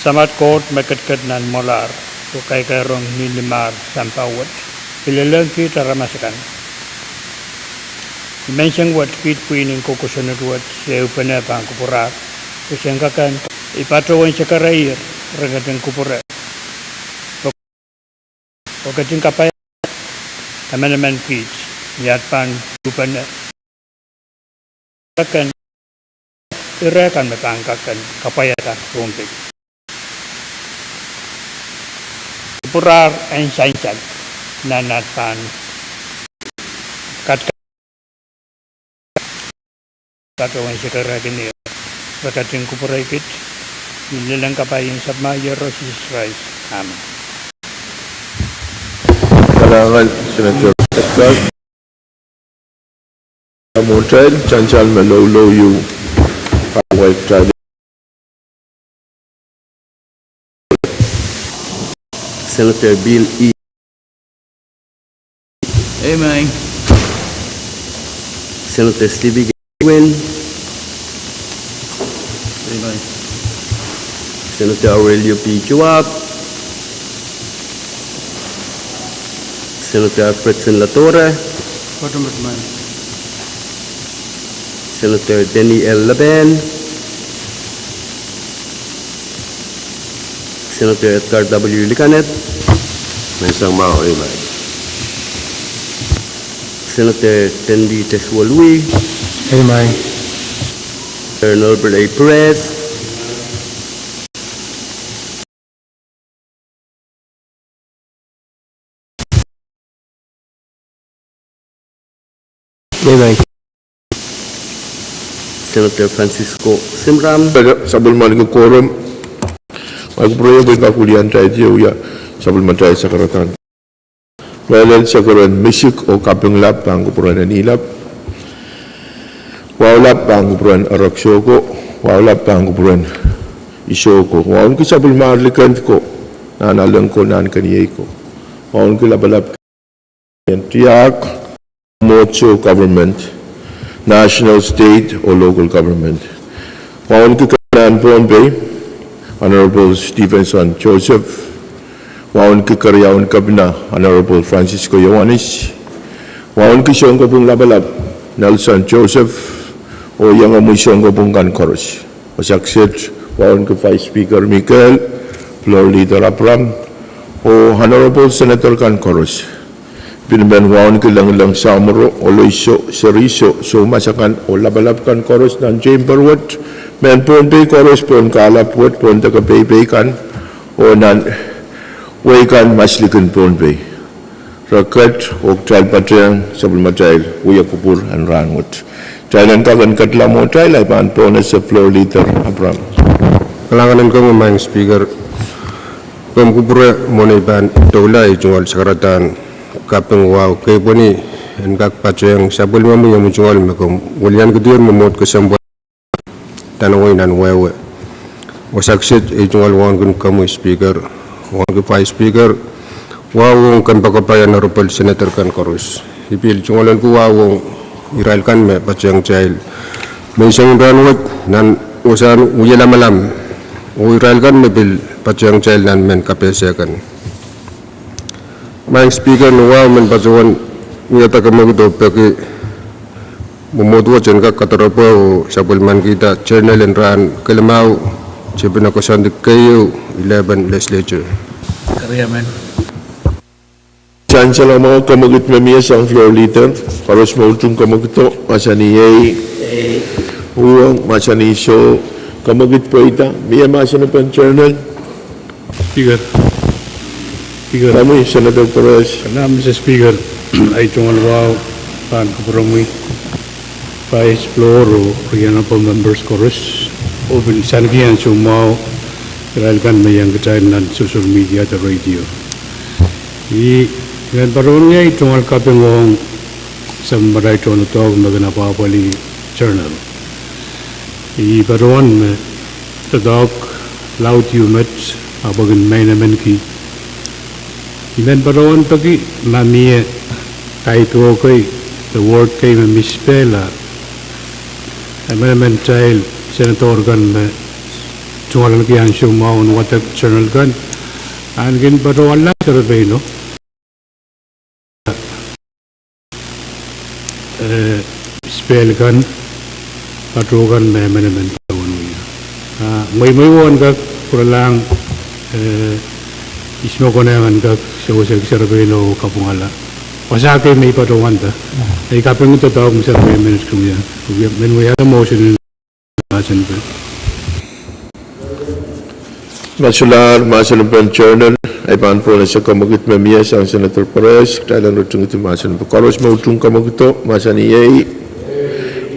Samat court makatkat nan molar to kay kayrong nilimar sampawat pilalang kita ramasakan. Mention what kit Pwuhng kukusunod wat sa upana pang kupurar kusangkakan ipatawan sa karair ragatang kupurar. Okating kapay naman kit yat pan upana kakan irakan matangkakan kapayata Pohnpei. Kupurar ang sainsan nanat pan katawan sa karaganir rakating kupuray kit nilang kapayin sa mayor Rosis Rice amen. Kalangan Senator Kadkadaur Montreal Chanchal Malolo you White Tribe Senator Bill E. Amen. Senator Stevie Gawin. Amen. Senator Aurelio P. Chuap. Senator Fredson Latorre. Senator Denny L. Laben. Senator Edgar W. Licanet. Mensang Mao Amen. Senator Tendi Teswalui. Amen. Senator Norbert A. Perez. Amen. Senator Francisco Simram. Sabul maligo quorum magproyo ba kulian tayo ya sabul matay sa karatan. Walan sa karon misik o kapeng lap ang kupuran nilap. Wala pang kupuran araksoko, wala pang kupuran isoko. Waon ko sabul maarlikan ko nanalang ko nan kaniyay ko. Waon ko labalap tiyak mocho government, national, state, or local government. Waon ko kanan Pohnpei, Honorable Stevenson Joseph, waon ki karyawan kabina Honorable Francisco Yohanes, waon ki siyong kapong labalab Nelson Joseph, o yang amoy siyong kapong Kankoros. Masaksit, waon ki Vice Speaker Michael, Floor Leader Abram, o Honorable Senator Kankoros. Pinimban waon ki lang samuro o loiso, seriso, so masakan o labalab Kankoros ng Chamberwood, men Pohnpei koros pon kalapwat pon takapaypay kan o nan way kan maslikan Pohnpei rakat o trial patrang sabul matayl uya kupur an rangot trailan kagan katlamo trial ay pan ponas sa floor leader Abram. Kalanganan ko mga speaker kung kupura mo na iban tolay jungal sa karatan kapeng wow kay po ni ang kakpatsayang sabul mo yung jungal makom walian ko diyon mamot ko sa tanaway nan wewe wasaksit jungal wan kun kamu speaker wan ku vice speaker wawong kan pakapayan na rupal senator kan korus ipil jungalan ku wawong iral kan me patyang child may isang ranwat nan usan uyala malam o iral kan me bil patyang child nan men kapesya kan may speaker no wow men patyawan ngata kamagdo peki Bumodwa dyan ka katarapo sa pulman kita, Chernel and Ran, Kalamau, Chibin ako sandik kayo, 11 Legislature. Kariyaman. Diyan sa lang mga kamagit mamiyas ang floor leader, paros mautong kamagito, masaniyay, Pwuhng, masaniso, kamagit po ita, miya masan na pan Chernel. Speaker. Kami, Senator Perez. Mr. Speaker, ay tungal wow pan kupuramoy Vice Floor o Honorable Members Chorus open sandiyan sumaw kailangan may ang katayin ng social media at radio. Ngayon paron niya itong alkapin mong sa maray ito na ito maganapapali journal. Paron tadok loud humid abagan may naman ki. Ngayon paron pagi mamiya kahit ko kay the word kay mamispela Amendment child Senator gan Tungal lagi ang sumao ng watak channel kan. Angin baru Allah terbaik no. Spell kan, patukan memenemen tahun ini. May wan kak kurang ismo koneman kak sewusek terbaik no kapungala. Pasake may patukan ta. Ay kapeng itu tahu misal memenes kumya. Menwaya motion macam tu. Masular, masalah journal, ay panpo na sa kamagit mamiyas ang Senator Pahrek, kailan rutung ito masalah pagkaros mautung kamagito, masaniyay,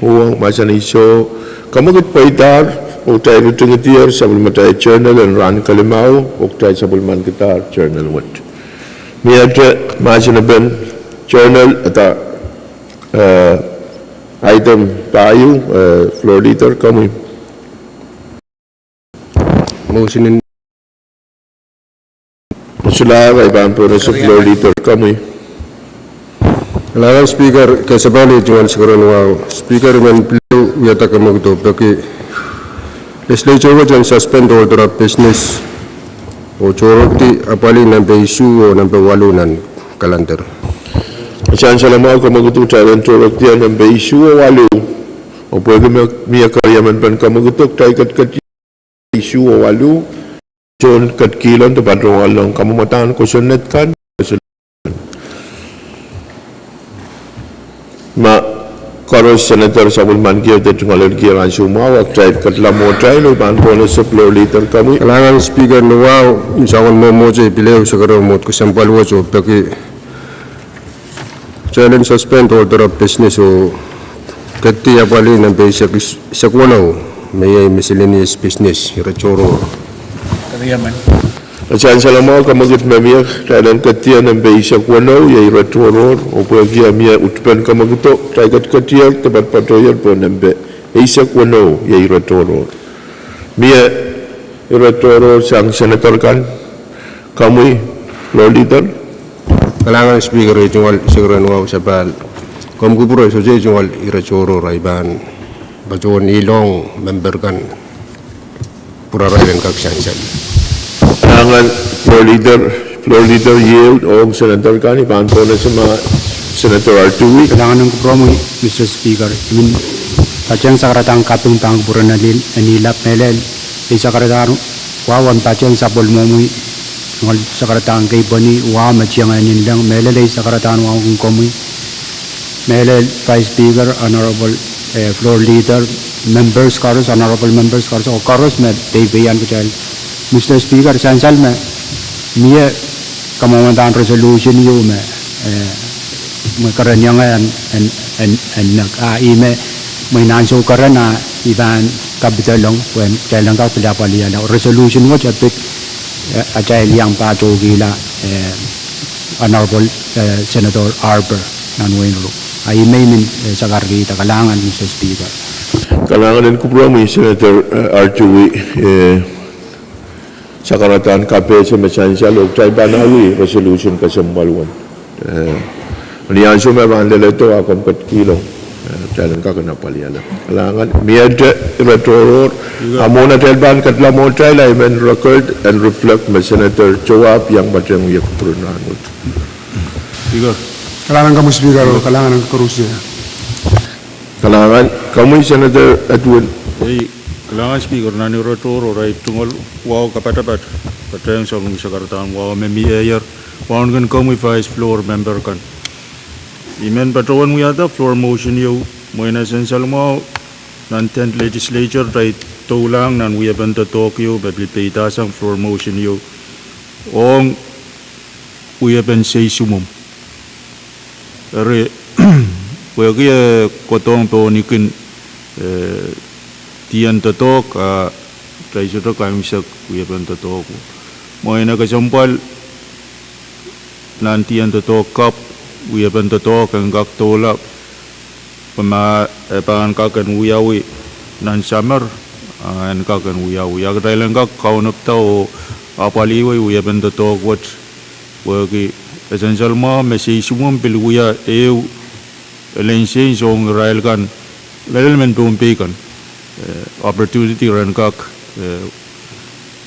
huwang masaniso, kamagit paidar, o tayo rutung ito sabul matay journal, and ran kalimaw, o tayo sabul man kita journal wat. Miyadra, masalah journal, at item tayo, floor leader, kami. Motion in Masular, ay panpo na sa floor leader, kami. Kailangan speaker kasabali jual sekarang wow speaker men beliau yata kamu gitu bagi legislature wajan suspend order of business o corok di apali nampak isu o nampak walunan kalender. Saan sa lamang kamu gitu cairan corok dia nampak isu o walu o pwede miya karyaman pan kamu gitu tayo kat isu o walu John kat kilon tepat rongalong kamu matahan ko sunet kan ma karos senator sabul man kiyo te tungalir kiyo ang sumaw at try kat lamo try lo pan po na sa floor leader kami Kailangan speaker no wow insawan mo mo jay beliau sekarang mo kesampal wajo bagi challenge suspend order of business o kati apali nampak isakwanaw may miscellaneous business iracoro. Kariyaman. Saan sa lamang kamagit mamiyak, tayo katiya ng basic wano, yay retoror, o pwede miya utpan kamagito, tayo katiya, tapat patoyan po ng basic wano, yay retoror. Miya, retoror sang senator kan, kami, floor leader. Kailangan speaker jual sekarang wow sabal KAPWARESOU so jay jual iracoro raiban bajuan ilong member kan purarayan kaksansan. Kailangan floor leader yield o senator kan, ipan po na sa mga senator R2. Kailangan ng kompromi, Mr. Speaker. Tatyang sa karatang kapung tangburan na nilap melel. Sa karatang wawan tatyang sa bolmomoy. Sa karatang kay Bani, wawam at siyang anin lang. Melel sa karatang wawang komoy. Melel, Vice Speaker, Honorable Floor Leader, Members, Karos, Honorable Members, Karos, o Karos, Davian ko dahil. Mr. Speaker, sansal me, miye kamamantaan resolution yu me, karanya ngayon, and nag-aime, may nanso karan na iban kapitalong, when kailang ka pilapaliyan, resolution mo, chapit, at yang pacho gila, Honorable Senator Arbor, nanwinro. Aime min sa karita, kalangan, Mr. Speaker. Kailangan din kompromi, Senator R2. Sa karataan KAPWARESOU masansya log tayo banawi resolution kasambaluan. Maniyan siya may bandala ito akong katkilong. Tayo ka kanapaliyala. Kailangan miyadya retoror. Amuna tayo ban katlamo tayo la imen record and reflect may Senator Chowap yang batyang uyak prunahan. Speaker. Kailangan kamu speaker o kailangan ng korusya. Kailangan kami Senator Edwin. Hey, kailangan speaker na ni Rotoro right tungol wow kapatapat patayang sa kung sakartaan wow may mayor wow kan kami vice floor member kan imen patawan mo yata floor motion yo mo na essential mo nan 10th legislature right tulang nan we event to Tokyo babli peita sang floor motion yo ong we event say sumum are we kaya kotong po nikin tiyan tatok tayo sudah kami sak kuyapan tatok mo na kasampal nan tiyan tatok kap kuyapan tatok ang kaktolap pama pangan kakan uyawi nan summer an kakan uyawi ag dailan kak kaunap tao apaliwi kuyapan tatok wat wagi essential mo message mo pilguya lensin song rail kan lalman Pohnpei kan opportunity ran kak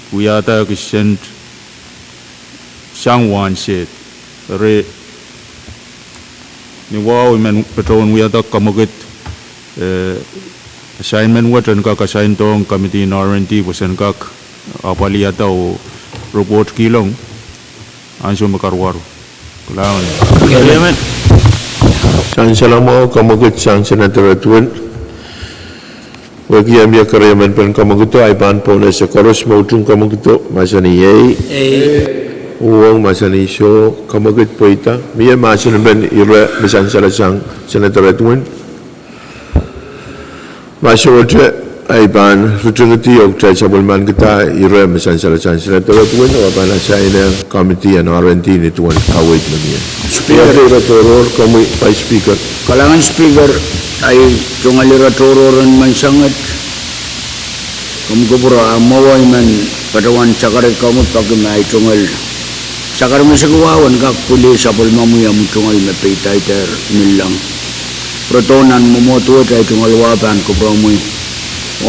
Uyata kisent Shangwan shed re ni wow men patron uyata kamagit assignment watan kak assign tong committee in R&D wasan kak apaliyata o report kilong ansyo makarwaro kailangan Parliament. Chancellor mo kamagit sang Senator Edwin. Bagi ambil karyaman pen kamagito ay ban po na sa koros mautung kamagito masani yay. Uang masani show kamagit po ita. Miya masan ben ira misan sang Senator Edwin. Masyo wajah ay ban rutunuti og try sa bulman kita ira misan sang Senator Edwin o ban sa ina committee and R&D ni tuan kawit na niya. Speaker Toror kami Vice Speaker. Kalangan speaker ay tungalira tororan man sangat kumkubura maway man patawan sakare kamu pagmay tungal sakar masagawan kak puli sa pulmamuya mo tungal na paytay ter nilang protonan mumoto ay tungal wapan kubra mo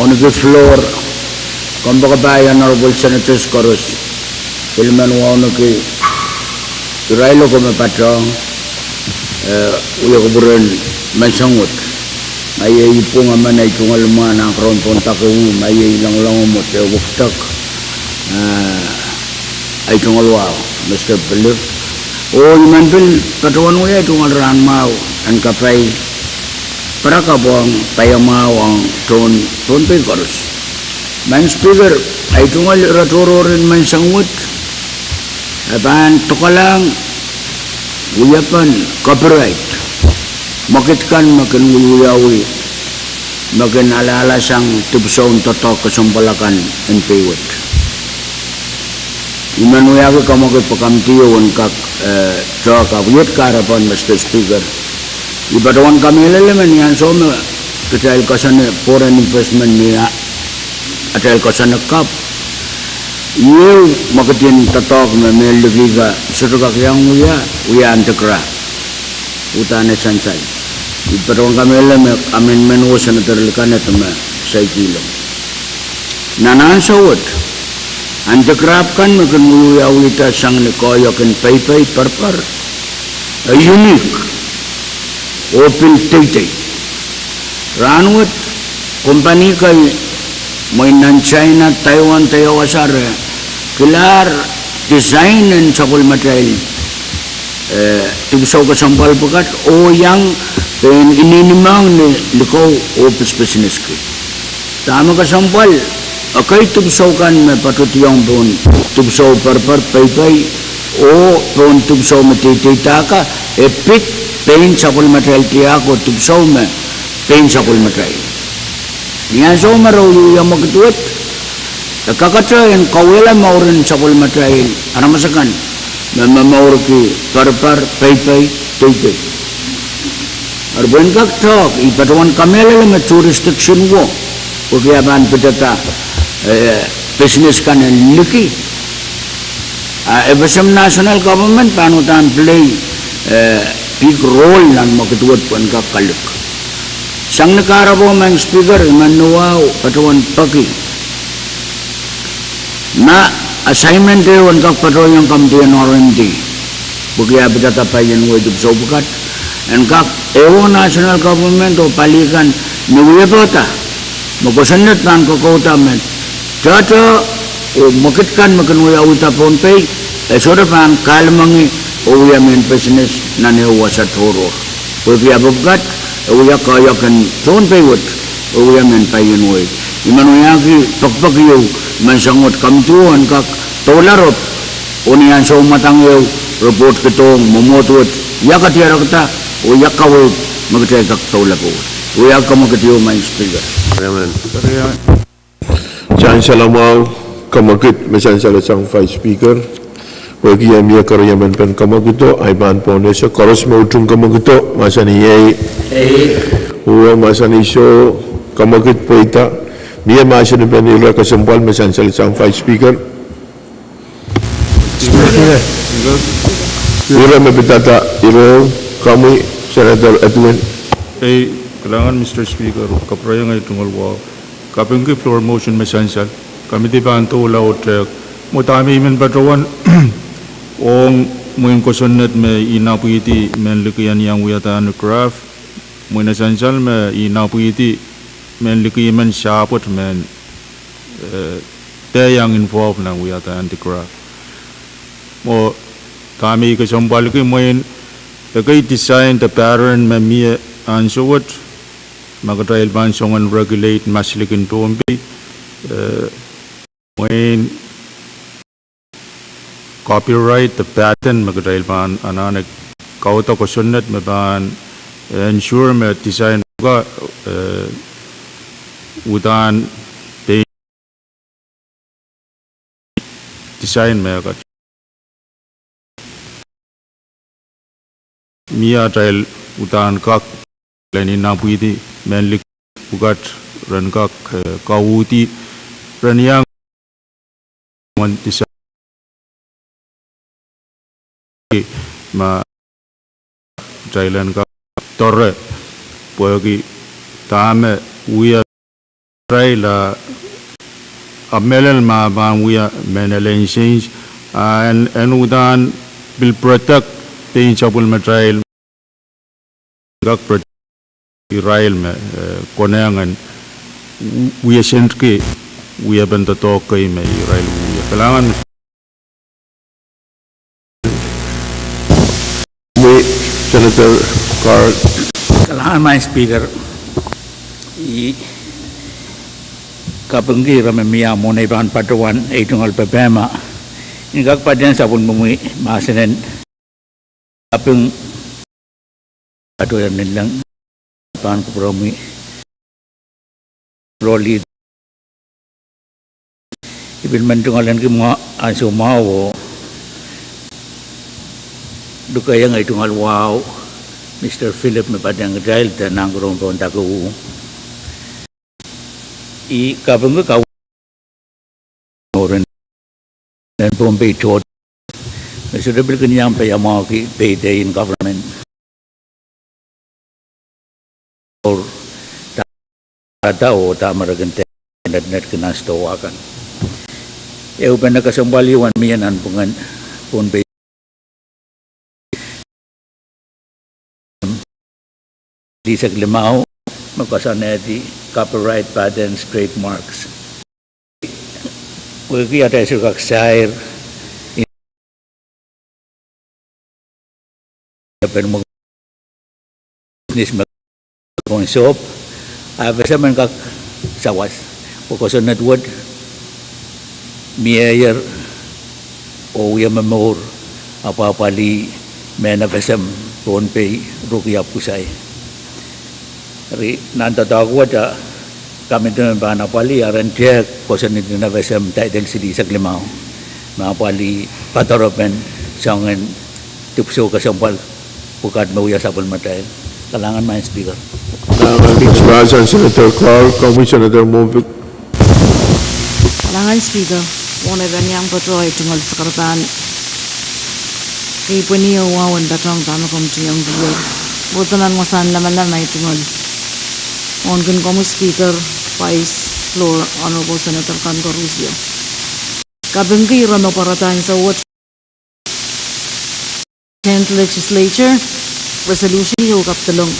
on the floor kumbakabayan honorable senators koros filman wano ki irailo ko mapatong uya kuburan man sangot ay po nga man ay tungal mga nakron punta ko ay lang mo te wuktak ay tungal wow Mr. Pelir o iman bil patawan mo ay tungal ran mau an kapay para ka buang payamaw ang Pohnpei koros man speaker ay tungal ratoro rin man sangot apan tukalang uyapan copyright makit kan makin wuluyawi makin ala-ala sang tibsaun toto kesumpalakan en pewet iman uyawi kamakit pakamtiyon kak ka wiyat karapan Mr. Speaker ibatawan kami lelemen yan soma kecil kasana foreign investment niya atal kasana kap iyo makitin tatok na melgiga suruka yang uya antekra utane sansai iparong kami lem amin menu senator lekane tama 6 kilo nanan sawat antekrap kan makan uya uita sang ne koyoken pay parpar unique open tete ranwat company kay mainan China Taiwan tayawasar kelar design and sabul material tibsaw ka sampal pakat o yang ininimang ni likaw o business ko tama ka sampal akay tibsaw kan may patutiyang pun tibsaw parpar pay o pun tibsaw matitita ka epik pain sabul material tiya ko tibsaw may pain sabul material niya so maraw yung magtuwat kakatsa yung kawela maurin sabul material aramasakan memang ki parpar pay tete arban kak tok ipatawan kamela le jurisdiction wo ugiaban pedata business kan liki FSM national government panutan play big role nan makituat pun kak kalik sang negara bo mang speaker manuwa patawan pagi na assignment dia untuk patrol yang kamtian R&D bagi abad tapayan wajib sobukat engkak ewo national government o palikan nuya tota magosanat nan kokota men tata o makitkan makan waya uta Pohnpei sora pan kalmangi o ya men business nane wasa toro bagi abad o ya kaya kan Pohnpei wot o ya men payen way imanu yaki pakpakyo mensangot kamtuan kak tolarot unian so matang yo report ketong momotut ya katiara kata o ya kawit magtay kak tolako o ya kamakatiyo may speaker Amen. Chancellor mo kamagit Chancellor sang Vice Speaker bagi ambil karyaman pen kamagito ay ban po na sa koros mautung kamagito masani yay uang masani show kamagit po ita Dia masih ada nilai kesempatan Chancellor sang Vice Speaker. Ira mebitata iro kami Senator Edwin. kailangan Mr. Speaker kapraya ngay tunggal wow kapeng ki floor motion Chancellor Committee ban to la otrek. Mutami men patrawan ong muin kosonet me inapuiti men likian yang wiatan craft. Muin essential me inapuiti men likian men sharpot men te yang involved nang wiatan craft. Mo kami kesambal ke muin kay design the pattern me mi answer magatrail ban songan regulate maslikin Pohnpei when copyright the pattern magatrail ban ananek kauta ko sunnat me ban ensure me design ga udan pe design me ga mia trail udan kak leni napuiti menlik ugat rankak kauti ranyang design ma trailan ka torre pogi tame uya traila amelel ma ban uya menelen change and udan will protect the chabul material gak protect Israel me konangan uya sentke uya benta to kai me Israel uya kalangan Senator Carl. Kailangan may speaker kapanggi ramamiya mo na iban patawan itong alpabema ingak pa din sa pun bumi masanen kapang patuyan nilang pan ko promi roli ibin mentungalan ki mga anso mawo dukaya nga itong alwaw Mr. Philip Mapadang Jail dan nanggrong pon taku I kapang ka oren dan Pohnpei chot sudah berkenyang payama ki payday in government or tao tamaragante net kenas tawakan upan nakasambaliwan miyan an pungan Pohnpei di saglimao magkasana di copyright patents trademarks wagi ada sirkak sair pen mo business mag-consop FSMTC kak sawas pagkasana duwad mayor o yamamor apa-apali men FSM Pohnpei rukyap kusay Ri nanta tahu aja kami tu bahana pali aran dia kosan itu na besam tak del sidi saglimau ma pali patoropen sangan tipso kasampal bukat mau ya sabun matai kalangan main speaker Kalangan Senator Carl, Commissioner Movic. Kalangan speaker wala yang patroy tunggal sekarang kay puniyo wawan batang tama komiti yang dua botanan masan laman-laman tunggal Ongan Komu Speaker, Vice Floor, Honorable Senator Kadkadaur. Kabanggi rano parataan sa what 10th Legislature, resolution yung kaptalong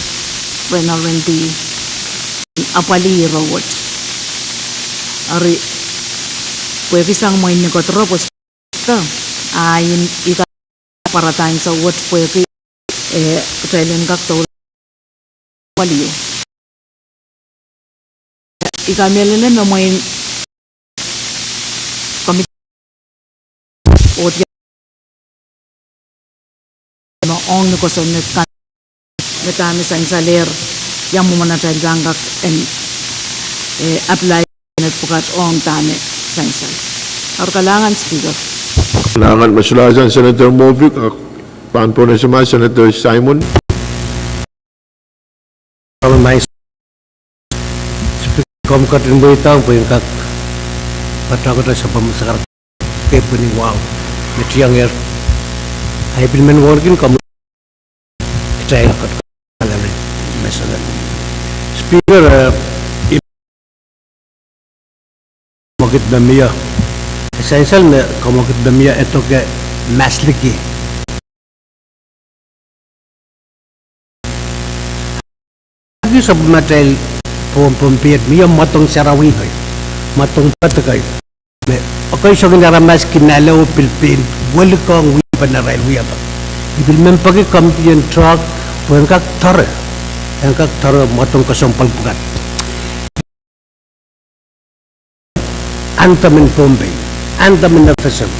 renalenti apali rawat. Ari, pwede isang may nagotropos ka, ayin ika parataan sa what pwede kailan kaktaw apali yun. Ikamelalan na may komite o maong nukoson na kami sa insaler yang mumanatay gangak and apply at pukat on tame sa insal. Or kalangan speaker. Kalangan masulasan Senator Movic, paan po na sama Senator Simon. Kom katin boitang po yung kak patakot na sa pamasakar kepo ni wow metiyang yer ay pilmen workin kom kita yung kat kalamin speaker komokit bemia essential me komokit bemia eto ke masliki lagi sebmatel Pohnpei mia matong sarawi hai matong patakai me akai sogindara maskin nalo pilpin welkong wi panarai wi apa ibil mempagi kampion truck pengkak tar matong kesompal bukan antamin Pohnpei antamin FSM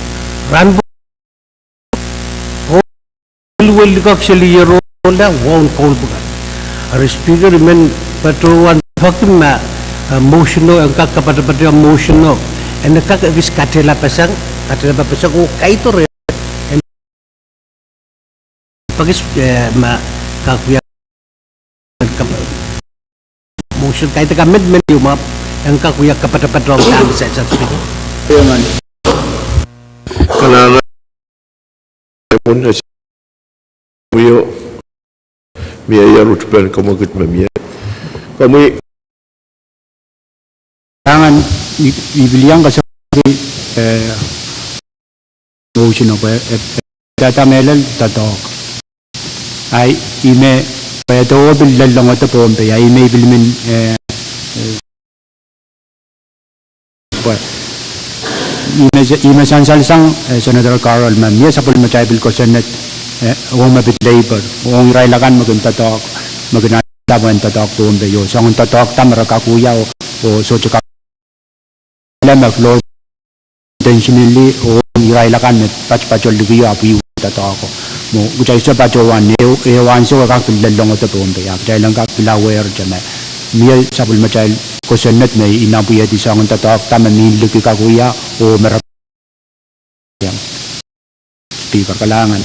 ranbo welkok seli rola won kol bukan har speaker men patrowan hakim na motiono ang kakapata motiono and kakagis katela pasang o kaito re pagis ma kakuya motion kaito commitment yung map ang kakuya kapata patrong sa speaker man Kanana pun yo biaya rutben komokit memia kami Kailangan bibilihan kasi motion ko data melal tatok ay ime pato bilal lang ito Pohnpei ay ime bilmin ime sansalsang Senator Carol Mamia sa pulmachabil ko Senate wong mabit labor wong railakan maguntatok magunataban tatok Pohnpei yo sa tatok tamara kakuya o so tsaka floor intentionally o irailakan met patch-patchol ligiyo api tato ako mo gucay sa patchowan ewan so ka killalong ito Pohnpei kaya lang ka pilaware jame miya sabul machal kosennet may inabuya di sa tato tama min ligi ka kuya o merap yang speaker kalangan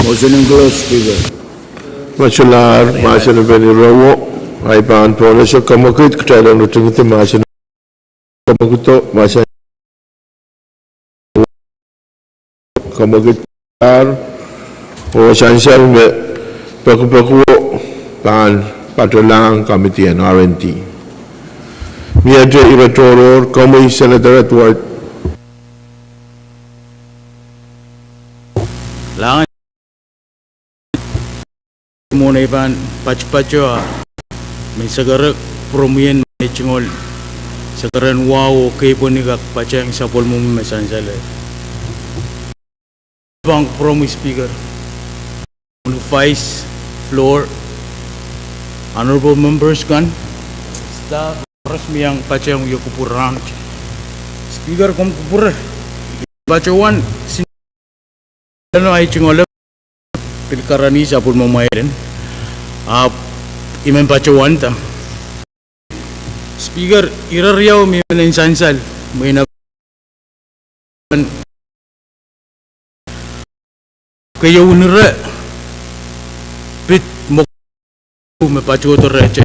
motion in close speaker machular masin beni rawo ay pan pole so komokit kaya lang rutingite masin komokito masin komokit o essential me paku pan patulang committee and R&D miadre electoral komi senator Edward Langan muna ipan pacho may sagarak promuyen may chingol sagaran wow kay po nigak pachang sa pulmong mesansala bang promu speaker on vice floor honorable members kan staff resmi yang pachang yukupurang speaker kom kupur bacawan ano ay chingol pilkarani sa pulmong mayen imen pacawan ta speaker irariyaw may sansal may na kayo unira pit mo me pachuto reche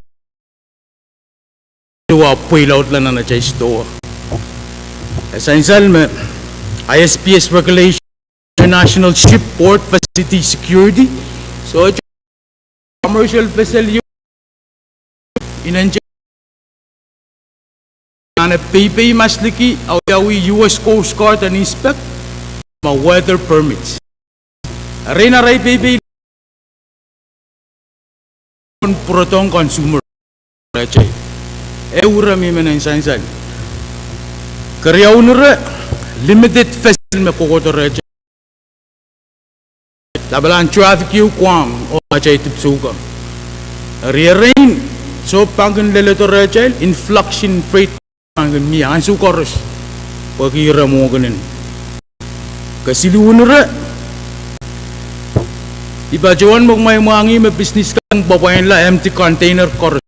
wa puilaut lang na chay sto sansal me ISPS regulation National Ship Port Facility Security so commercial vessel inanje na Pohnpei masliki awi US Coast Guard and inspect ma weather permits arena ray Pohnpei protong consumer rache eura mi menen sansan karya unre limited vessel me kokoto rache tabalan traffic yu kwam o rache tipsuka rearrange so pangan leleto rache influxion freight pangan mi ansu koros pakira mo ganin kasi lunre iba jawan mo may mangi may business kang babayan la empty container koros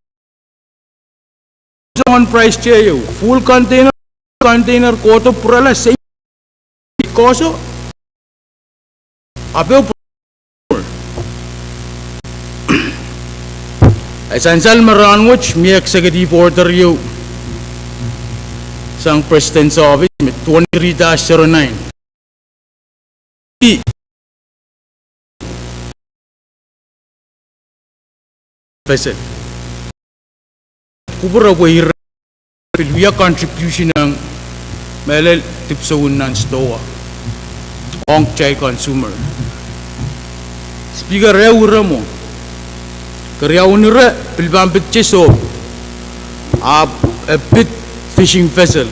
on price chayo full container koto purala say koso apeo Esansal maranwich mi executive order yu sang President's Office mit 23-09 vessel kubura ko pilwiya contribution ng melel tipsawun nan stoa ong chai consumer speaker reura mo karyaunira pilbambit cheso a pit fishing vessel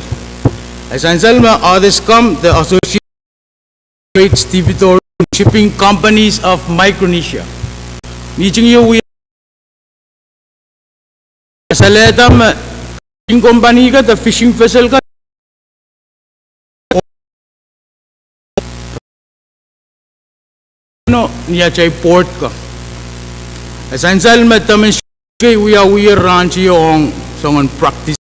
as anselma others come the associate stevedore shipping companies of Micronesia meeting you we Salatam fishing company ka the fishing vessel ka no niya chay port ka essential metamen kay we ranch yung songon practice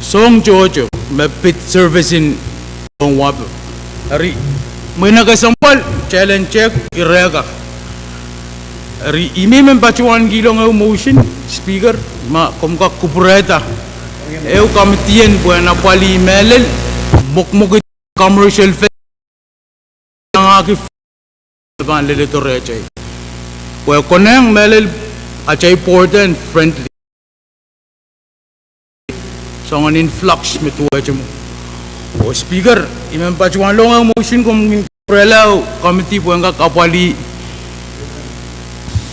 song jojo mapit service in wapo ari may nagasampal challenge check irega ari imi men pachuan gilong motion speaker ma komka kupureta eu komitien buena pali melel mukmuk commercial ngaki ban leleto rechay well koneng melel achay important friendly so an influx mit wajem o speaker imam pachuan long ang motion kung prelaw committee Pwuhng kapwali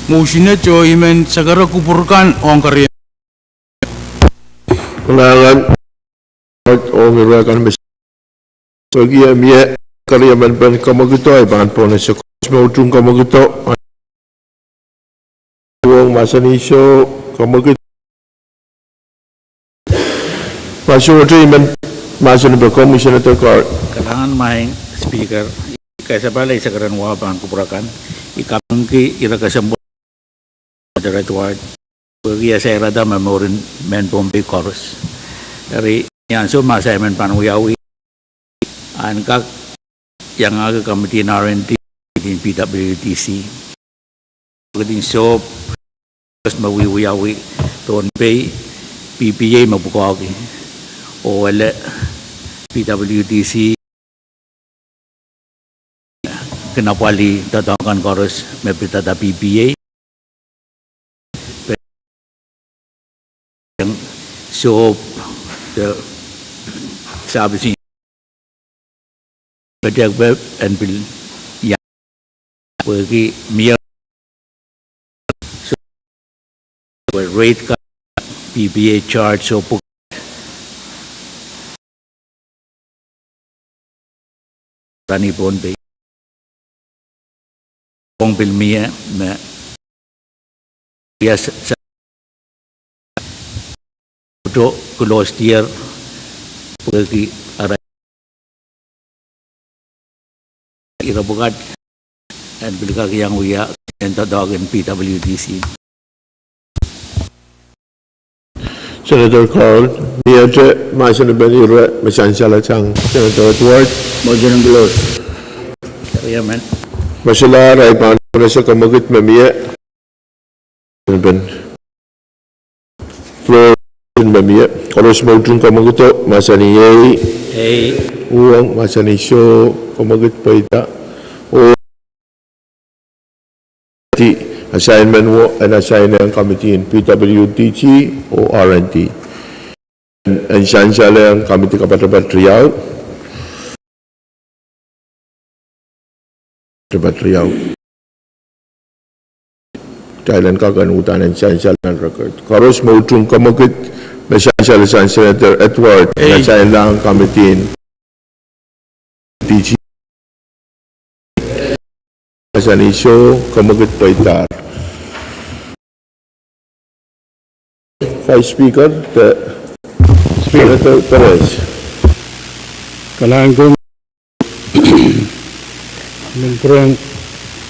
motion na cho imen sagara kupurkan ang karya Kailangan o ngirakan bagi amia karya man ban kamagito ay bangan po na sa kusmautung kamagito Pwuhng masanisyo kamagito Masuk iman masuk ni berkomision atau kau Kailangan mahing speaker kaysa balay sa karan waban kupurakan ikapangki ira kasambol moderate word bagi sa irada memorin men Pohnpei chorus dari yang so masa men panwiawi an kak yang aga committee R&D din PWTC geding so terus mawiwiawi Pohnpei PPA mabukawi o wala PWTC kenapali tatakan chorus mepita da PPA yang so the sabi pajak web and bil yang bagi mia so rate ka PPA charge so Rani Pohnpei Pong Pilmia na yes to close year bagi ara irabukat and bilka yang uya and tadagan PWTC Senator Carl, dia tu masih nak beri macam salah cang Senator Edward. Motion ng close. kaya man Masalah rai pan rasa kamagit mamia. Ben floor mamia. Kalau semua ujung kamagito masa ni uang masa ni show kamagit paita. O assignment wo and assignment committee in PWTG o R&D. And siya ang committee kapat-kapat Riau. Riau. Thailand kagan utanan siya ang record. Karos mo utong kamagit na siya Senator Edward na siya lang committee in PG. Sa nisyo kamagit paita. Vice Speaker, Senator Perez. Kailangan ko Pwuhng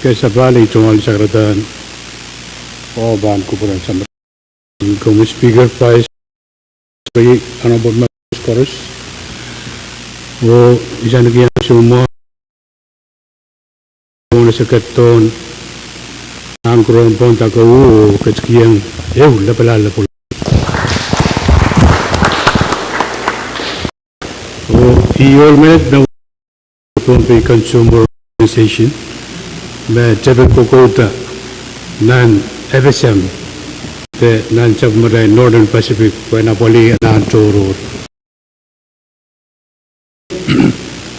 kaysa balay tungal sa karatan o bahan ko po lang sa kung Speaker Vice ano ba mga chorus o isa nagyan sumo na sa katon ang kurang pong takaw o katskiyang lapalala po o i-all minute na Pohnpei consumer organization me Jebel Kokota nan FSM the nan submarine Northern Pacific when Apoli nan Toror.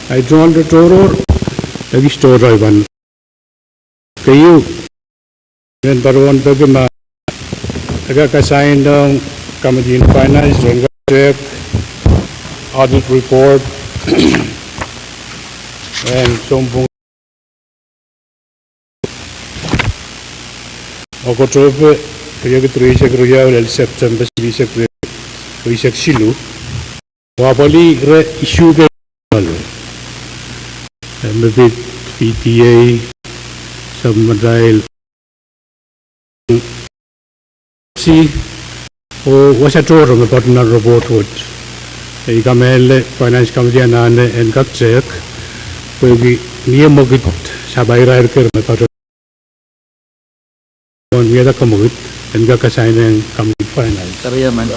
I joined the Toror lagi store Ivan kayu dan baruan bagaimana agak kasain dong Committee on Finance check audit report and sombong ako trope kaya ketruisek ruya ulit September risek silu wapali re issue ke mabit PTA submarine si o wasa toro me partner report hot ei kamelle finance committee anane en kakcek pegi niyamogit sabayra erker me partner on miada kamogit en kakasainen committee finance Kariyaman.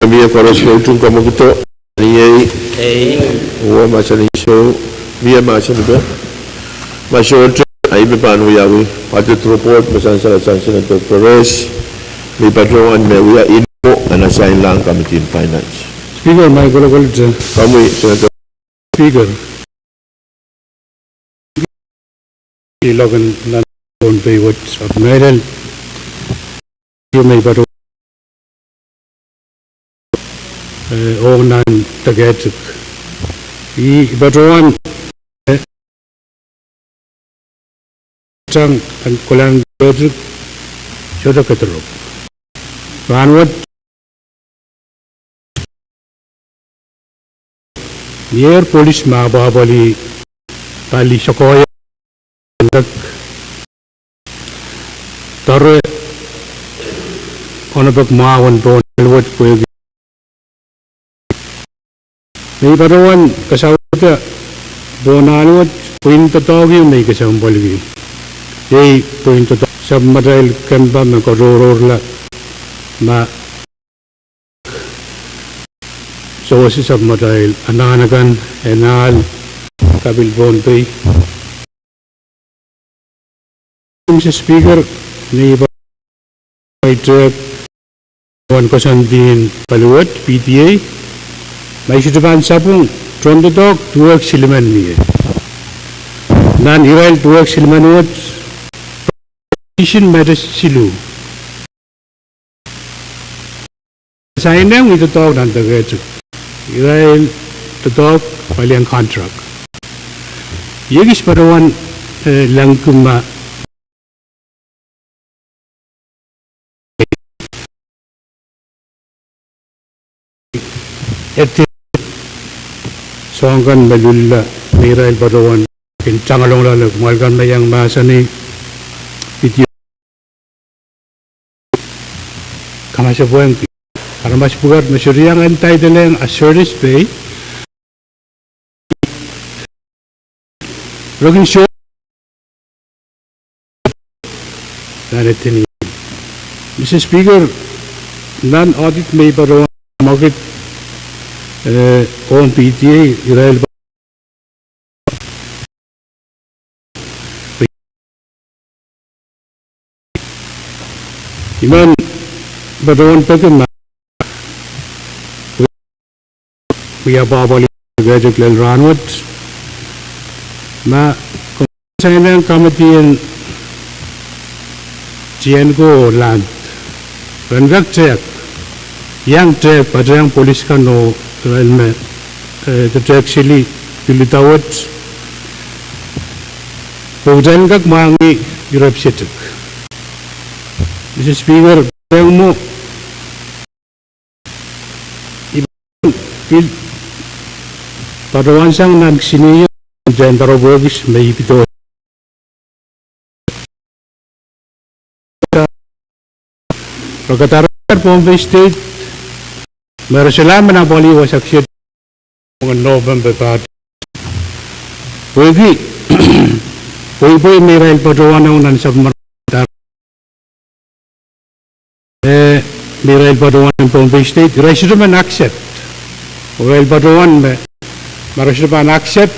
Kami koros tung kamu gitu ni wa macam ni show dia macam ni macam ay bepanu yawi audit report macam salah Senator Perez mi patroan me we info and assign lang committee in finance. Speaker my global Kamu Senator Speaker ilogan na Pohnpei what submarine you may but nan tagetuk I patroan ang kulang dojuk shoda katro ranwat yer police ma babali pali sakoya ndak tare onabak mawan bonwat pwegi may parawan kasawata bonanwat pinta togi may kasambalgi ei point to submarine kan ba me koror la ma so si submarine ananagan enal kabil Pohnpei Mr. Speaker ni ba ito one question din paluwat PTA may sudaban sapong from the dog to work silman niya nan iwal to work silman what matters silu. Sign them with the dog and the gadget. Israel the dog paliang contract. Yegis parawan langkuma eti songkan malulla Israel parawan kincang along lalu malkan mayang masani video kamasya Pwuhng para mas bugat masyuriyang entitled a service pay looking sure that it in Mr. Speaker non-audit may pero market on PTA Israel Iman baruan pagkama kuya babali gadget lel ranwat ma kung saan ang kamatian jian ko land rendak cek yang cek pada yang polis kano relme cek sili pilitawat pagdan kak mangi Europe situk Mr. Speaker, Pwuhng mo parawan sang nagsiniyo dyan tarobogis may ipito pagkatarar Pohnpei State meron sila manapali wasak siya mga November party pwede may rail parawan ang nansab Mirail Paduan in Pohnpei State, resident accept. Mirail Paduan, resident accept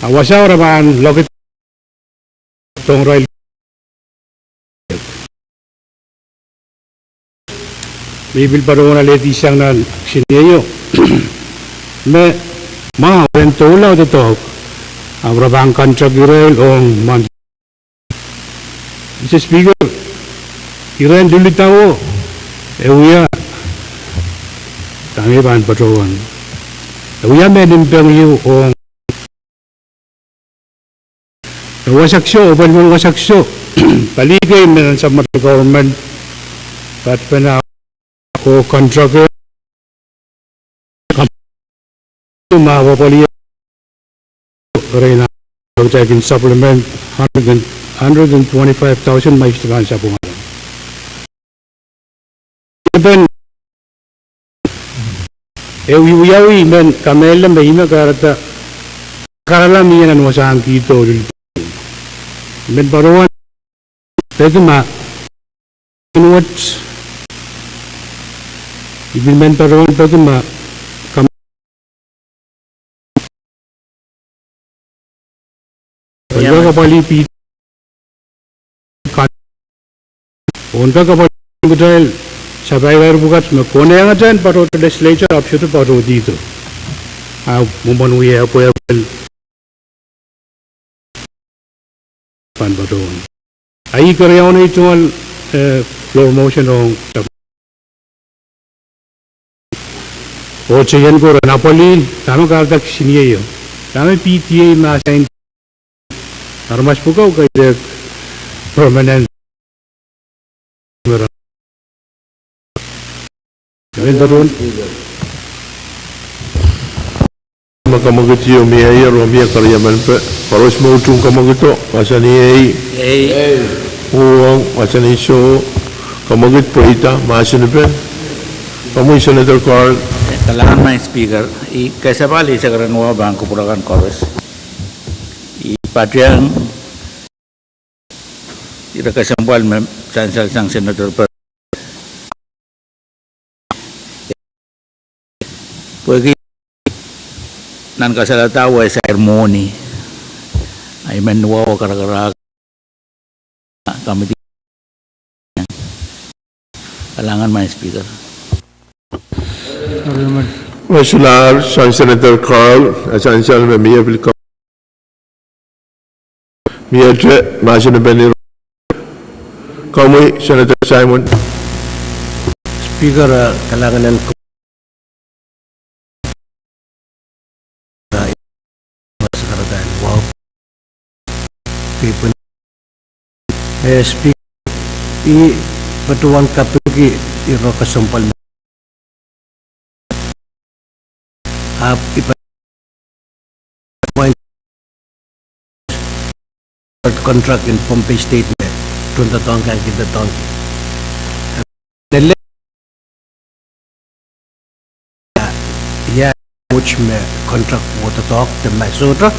Wasa ora man lokit tong royal Bibil parona leti sang nan sineyo. Me ma rento ulau de to. Abra bangkan chagirel ong man. Mr. Speaker, iran dulu tahu. Euya kami ban patrowan. Euya menin pengyu ong. Wasaksyo, open mo wasaksyo. Paligay meron sa mga government. Pat pena ko contract mawapali karena taking supplement 125,000 may istilan sa pungalan. Then uyawi men kamela mahina karata karalam yan wasang kito men parawan pedma what Ibin men parawan pedma उनका कपाली पी उनका कपाली गुजराल सबाइवर बुकात में कोने आना जान पर वो लेजिस्लेचर ऑप्शन तो पर वो दी तो मुंबई हुई है कोई अपल पान बटोन आई करे उन्हें चुनल फ्लोर मोशन हों वो चयन को रनापली तामो कारता किसी नहीं है तामे पीटीए में assign Armas pukaw kay permanent. Gawin daron. Makamagitiyo miya romia karyaman pe. Paros mo utung kamagito. Masani ay. Pwuhng masani so. Kamagit po ita. Masani pe. Kamu Senator Carl. Kailangan may speaker. Kaysa bali sa karanwa bangko purakan Corus. Pwuhng ira kasambal mem sansal sang senator per Pwuhng nan kasalata wa ceremony ay menwa kara-kara kami kailangan may speaker. Masular sang Senator Carl sansal memiya bilko Miatre, Masina Benir, Kamui, Senator Simon. Speaker, kailangan ko sa karatan. Wow. People. Speaker, patuan kapagi iro kasumpal. Contract in Pohnpei statement tunta tong kan kita tong ya which me contract water talk the masotra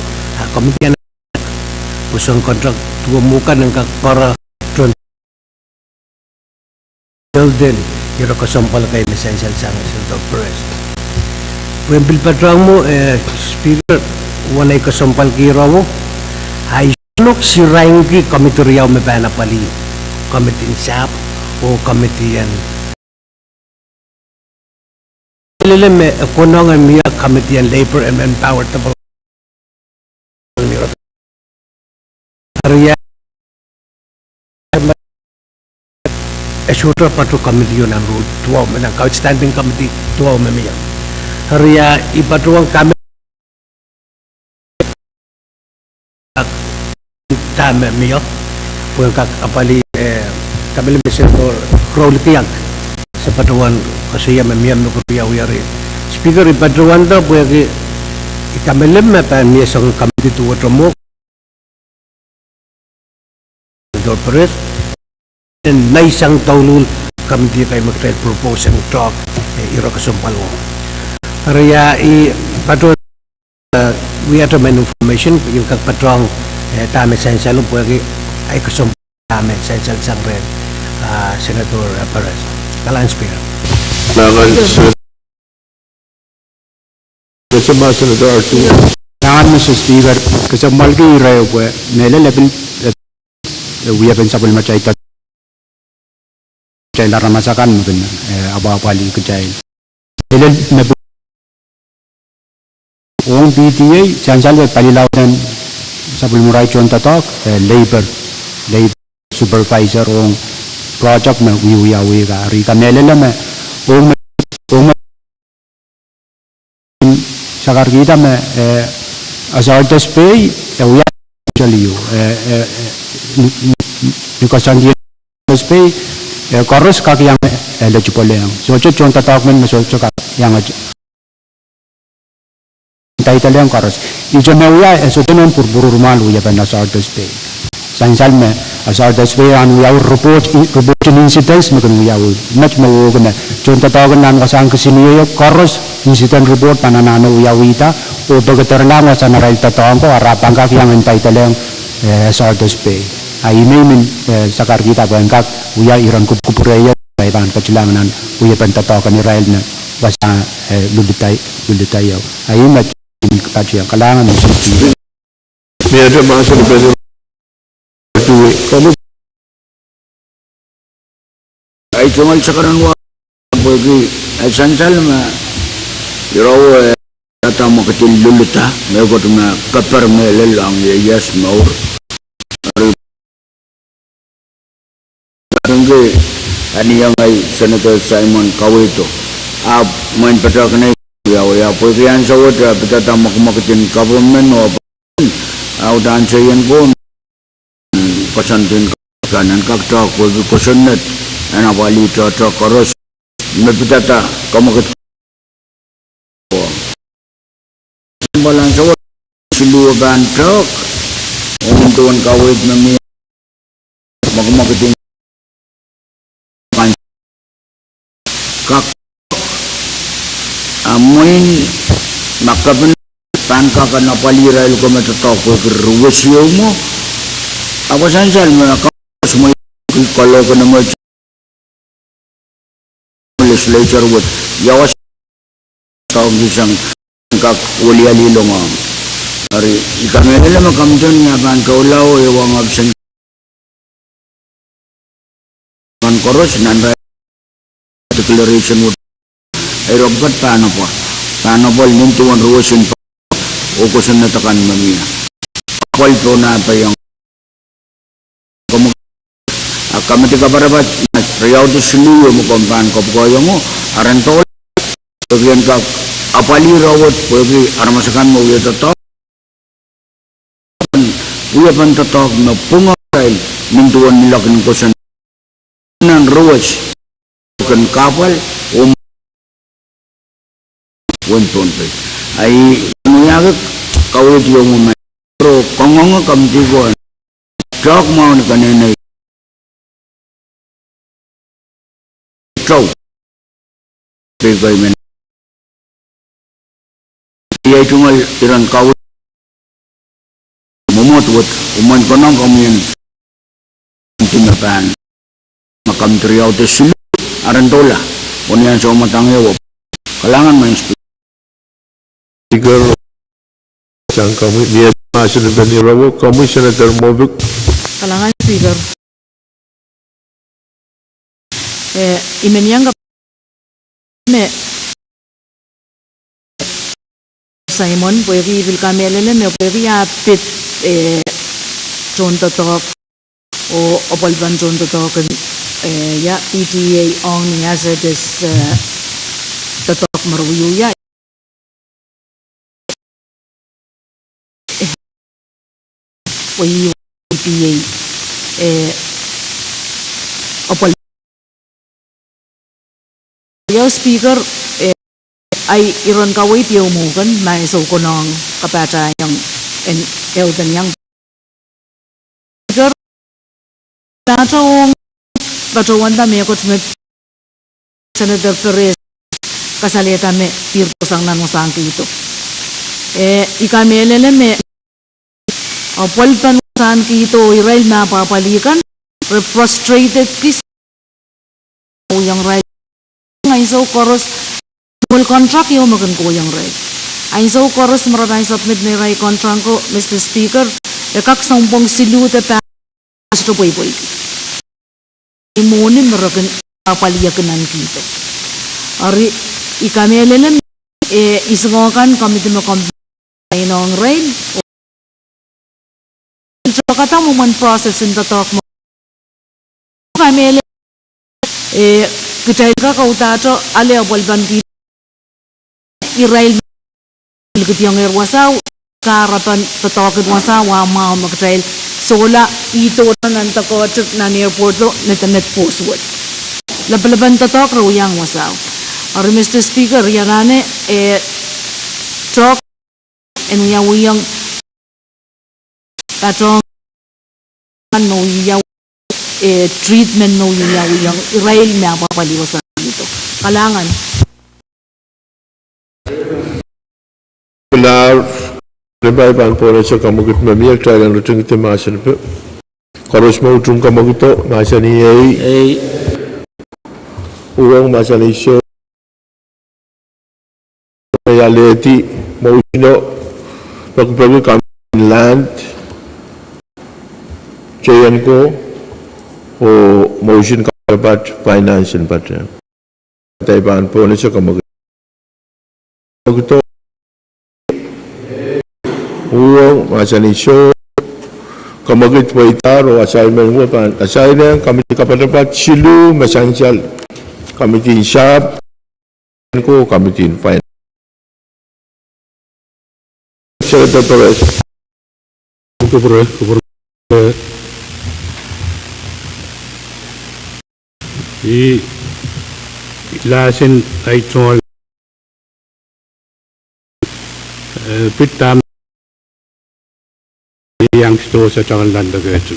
komite pusang contract tuwa muka ng para building iro kasampal kay essential sang Senator Pahrek Wembil patrang mo speaker wanay kasampal kiro mo ay Look, si Rangi komite riyaw me bana pali komite insap o komite yan lele me konongan miya komite yan labor and empower tabo riya esutra patu komite yun ang rule tuwaw me ng outstanding committee tuwaw me miya riya ipatuwang kami tama miyo Pwuhng apali kami Senator Crowley tiyak sa patuan kasi yan miyam no kuya uyari speaker ipatuan daw Pwuhng ikamilim na pa miya sa kami tuwa mo Senator Pahrek na isang taulul kami di kayo mag-trade propose ang talk iro kasumpal mo kaya ipatuan we have to make information yung kagpatuang tama essential Pwuhng ay kusum tama essential sang red Senator Pahrek. Kailangan speaker. Kailangan Senator Arturo. Mr. Speaker, kasi malgi rayo po, mele level we have been sabol macay ta chay lara masakan mo bin aba pali ko chay. Ele me ong BTA chansal we palilaw den sabol muray chon tatok labor supervisor ong project me wiwi ka ri ka mele le me ong sakar kita me asartes pay we actually because on the pay chorus ka yang eligible yang so chon tatak men so ka yang title yang chorus ijo me uya so tenon purburu rumal uya ben asartes pay sansal me asartes pay an uya report incidents me kan uya much me gana chon tatak nan kasang kesini yo chorus incident report pananano uya wita o pagkatarlang sa naral tatang ko arapang ka yang title yang asartes pay ay min sakar kita bangkak uya iran kupureya ay ban kacilangan uya pantatakan ni Israel na basta lulitayaw ay mat kapatid yang kalangan ng sisi Medyo masuk ke duit. Kamu ay cuman sekarang wa bagi ay sansal ma iraw tata mo katil lulita may ko na kapar me lelang yes maur Tunggu, ani yang ay Senator Simon Kawito. Main petak ni, ya, pilihan sawat, kita tak makin government, dan saya pun kesantin kanan kakta, kesanat, anak wali cakap koros, kita tak kamu ket. Balan sawat, silu bantok, orang tuan Kawit memi, makin kak amoin makaben tangka kana palira ko matatok ko ruwasyo mo ako sansal mo semua kalau kana mo legislature with yawas taong isang kak uliali long ari ikame nila makamjon nga ban kaulaw ewang absent kan koros nan declaration would ay robat paano po nintuan ruwasin pa o kusan natakan mamia akwal po na pa yung kamati ka parabat riyaw to sinuyo mo kumpan ko po mo arantol pagyan ka apali rawat pwede aramasakan mo uya tatok uya pan tatok na pungaray nintuan nila kusan nan ruwas bukan kapal Pohnpei ay nuyagak kawit yung mga pero kongong kamtigon truck mo na kanina truck pegay men iya tungal iran kawit mumutwat uman konong kamiyan tinapan makamtriyaw te silu arantola unian sa umatangyaw kalangan main Speaker yang kami dia masuk dan irawo kami Senator Mobuk kalangan Speaker imenyanga me Simon pwede ibil kami alala me pwede apit chonta tok o opalban chonta tok ya PTA ong niya sa des tatok maruyo ya PTA opal ya Speaker ay iron kaway tiyo mo kan may so ko nang kapata yang elden yang Speaker tatong batuan dami ako tumet Senator Perez kasalita me tirto sang nanusang kito ikamelele me apalpan saan kito Israel na papalikan frustrated kis yang right ngayon so koros full contract yung makan ko yung right Ain so chorus maraming submit ni Ray Contrang ko, Mr. Speaker, kak sampung silute pa gusto po. Imunin marakan paliyakan kita. Ari ikamelelen isngokan kami timo nong rain. So kata mo man process in the talk mo. Kami kita kautato ale balban kita. Irail yang erwasaw karapan tatawagin wasaw mau magtrail sola ito nan takot na airport lo net postword labalaban tatok ro yang wasaw or Mr. Speaker yanane talk and yang patong no yaw treatment no yang irail na papaliwasan dito kalangan Benar, lebih ban pora so kamu kita memilih cara rutin kita macam apa? Kalau semua rutin kamu kita macam ni, uang macam ni so, reality mau ino, perlu kami land, jayan ko, o motion kapat financial patron. Tapi ban pora so kamu kita uang macam ni show kamagit waitar o assignment mo pan assignment kami kapadapat silu masanjal kami tin shop ko kami tin fine Senator Pahrek I lasin ay tol pitam yang sto sa changan dagatuk.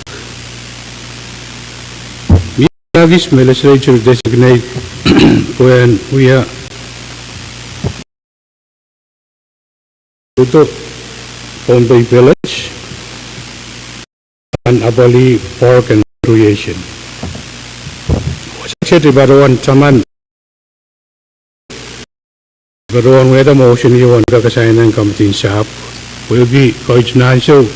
This legislature designate when we are to Pohnpei village and aboli pork and creation. Secretary Baruan Chaman Baruan weda motion you want to sign and committee shop will be coach Nanso.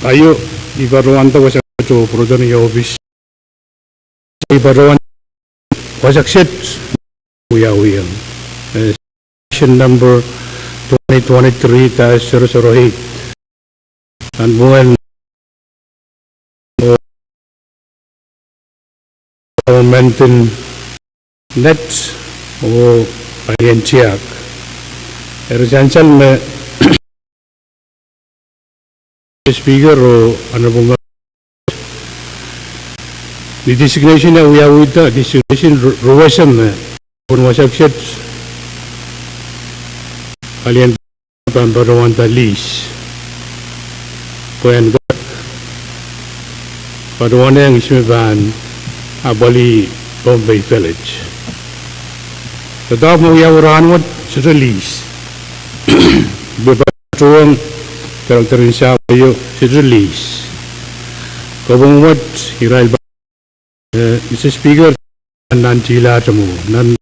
Ayo Baruan to was to produce your office. Baruan was accepted. We are section number 2023-008 and when maintain net or INTIAC essential में speaker or honorable the designation that we are with the designation reversion में उन वशक्शत alien Baruan the lease when Baruan yang isme ban aboli Pohnpei village. The dog mo ya uran what release. Pwuhng karakterin siya kayo release. Kabung what Israel Mr. Speaker nan tila mo nan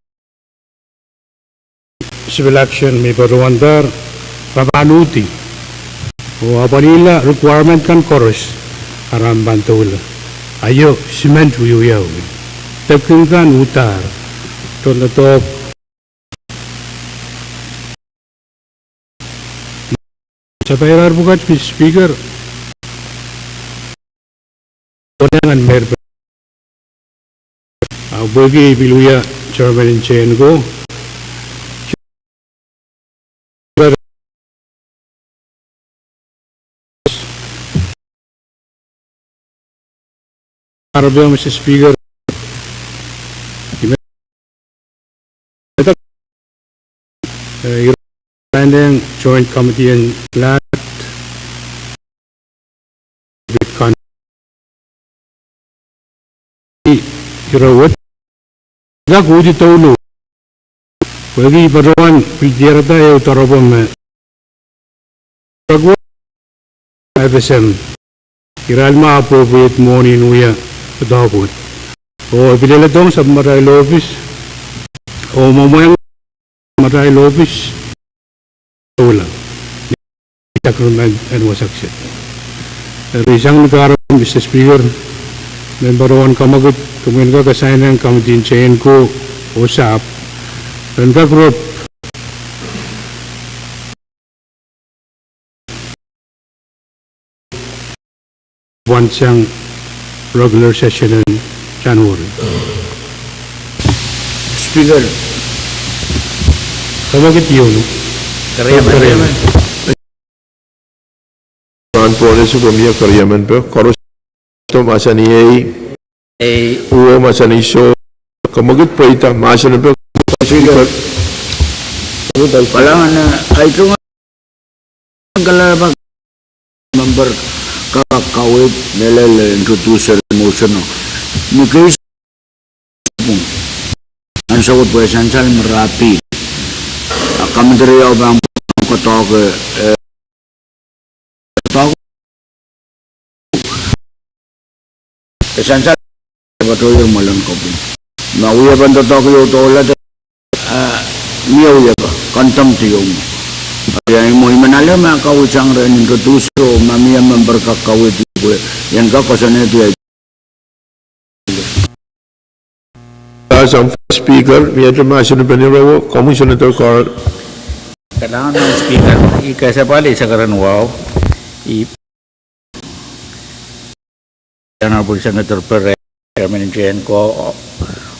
civil action may Baruan dar papanuti o apanila requirement kan chorus aram bantula. Ayo cement uyuyaw. Tepkingan utar. Ton top. Sa pairar bukat speaker. Konangan merba. Bagi biluya chairman in chain go. Arabia Mr. Speaker, Iranian Joint Committee and Land with Irawat Gudi Tolu Wagi Baruan Pidirata Utarabam FSM Iralma appropriate money nuya Dagwood. O bilalatong sa Maral Office, o mamayang marahil office wala sacrament and wasaksyon. Isang nagkaroon, Mr. Speaker, member 1 kamagot, kumin ka kasayin ng kamdinsayin ko usap, dan ka group, once yung regular session in January. Speaker, Kamagot yun, no? Karyaman. Pwuhng pumiyag karyaman po. Koros ito masaniye. Uwo masaniso. Kamagot po ita. Masanin po. Speaker, palangan na, ay ito nga, ang kalabag, member kakawit, introducer motion, no. Ni case, ang sagot po, essential merapi. Kami dari abang kotok, essential, betul yang malam kopi. Nah, uya bantu tok yo tola, niya uya ka, kantam tiyong. Yang mo imanala mga kawitsang rin introduce o mamaya member kakawit ko. Yan ka kasanay ito ay. As ang speaker, may masanin pa niyo, Commissioner Carl. Kailangan ng speaker. Ikasapali sa karanwaw. Honorable Senator Pahrek, Chairman Jen ko,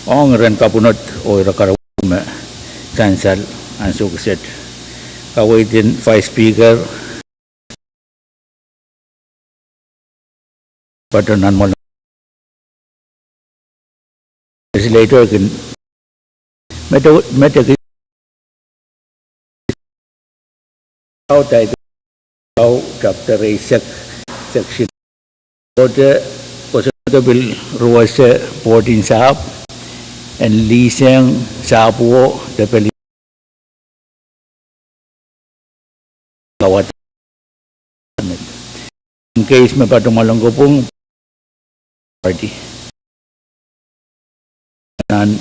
ang rin kapunot o irakarawum chancel ang sukset. Kawitin Vice Speaker, patunan mo lang. Legislature can meto chapter 8 section Bill ruas 14 sahab and leasing sahabu depeli kawat in case may patumalong ko pong party nan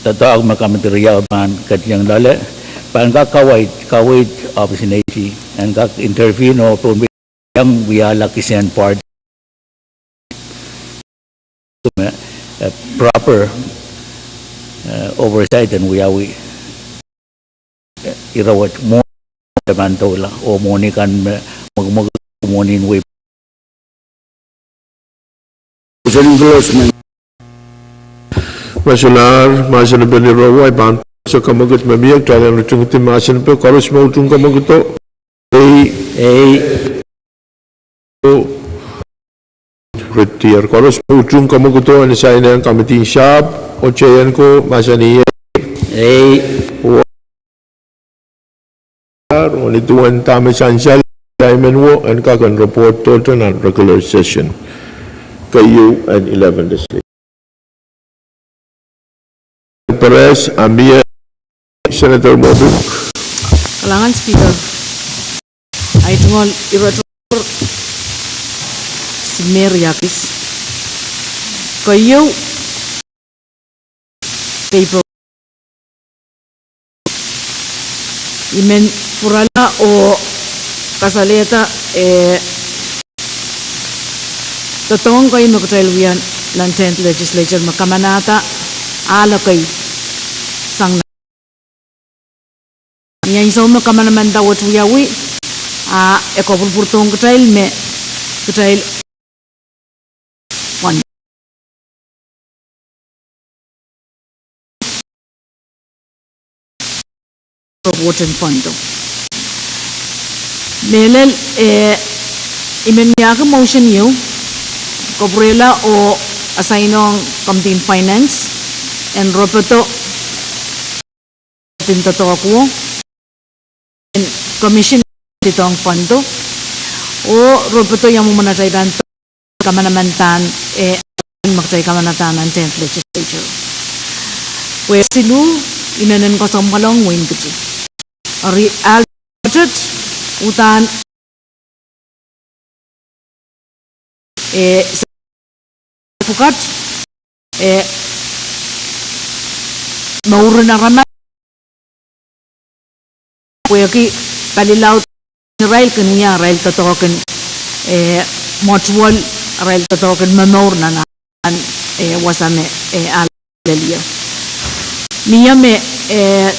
tataag makamaterial man kadyang lala pangkakawait opportunity and kak intervene o yang biala kisen part proper oversight and we irawat mo tamantola o monikan magmagumunin way Masanin pa ni Rawa, ibang sa kamagot mamiyag, talang natungutin masanin pa, koros mo itong kamagot to. Retire. Koros mo itong kamagot to, anisayin na ang kamiting shop, o chayan ko, masaniye. Onituan tama sansal, diamond wo, and kakan report total na regular session. Kayo and 11 this day. Perez, Amia, Senator Pwuhng. Kalangan Speaker, ay tungol irator si Mayor Yapis. Kayo kay imen purala o kasaleta totong kayo magkatrailwian ng 10th Legislature makamanata ala kay sang niya isaw makamanaman dawat wiyawi ekopulpurtong katrail me katrail one proportion fondo melel imen niya ka motion yu kobrela o asainong kamtin finance and ropeto tintato ako and commission dito ang fondo o ropeto yung manataydan kamanamantan magtay kamanatan ng 10th Legislature where silu inanan ko sa malong win kasi ari albertet utan pukat mauro na raman ki kalilaw rail kaniya rail tatoken motual rail tatoken manor na an wasame alalia niya me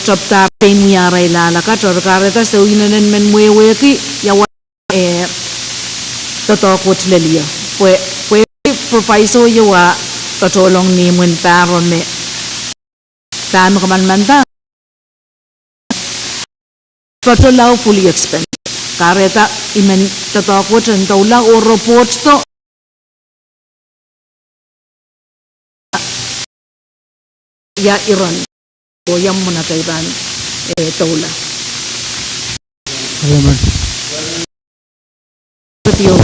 chapta penia rail ala ka torkareta so inanen men mwewe ki yawa tatokot lelia pwe proviso yawa tatolong ni mun paron me tama kaman manta patolaw fully expense kareta imen tatakot ang taula o report to ya iran o yang muna kaiban taula Tio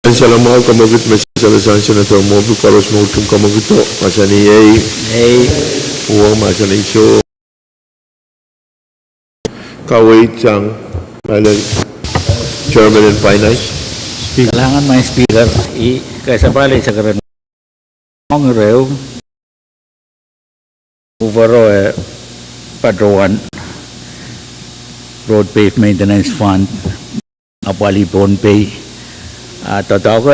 Salamat kamagit mesalasan senator mo karos mo tum kamagito masani Pwuhng masani so Kawai Chang Chairman and Finance. Kailangan may speaker kasabali sa karon mong rew overall Padroan Road Pave Maintenance Fund apali Pohnpei totoo ko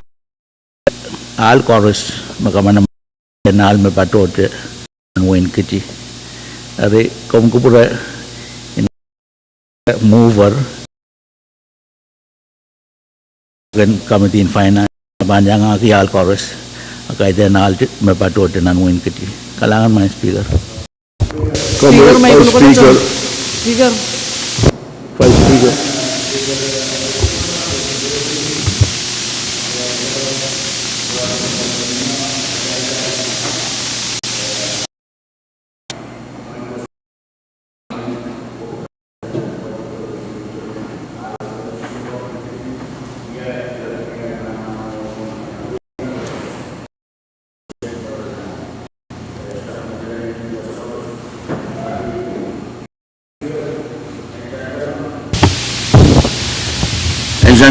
al chorus makamana kenal me patote win kiti are kom ko pura mover gan committee in finance banjang aki al chorus akai denal me patote nan win kiti kalangan may speaker may speaker Vice Speaker.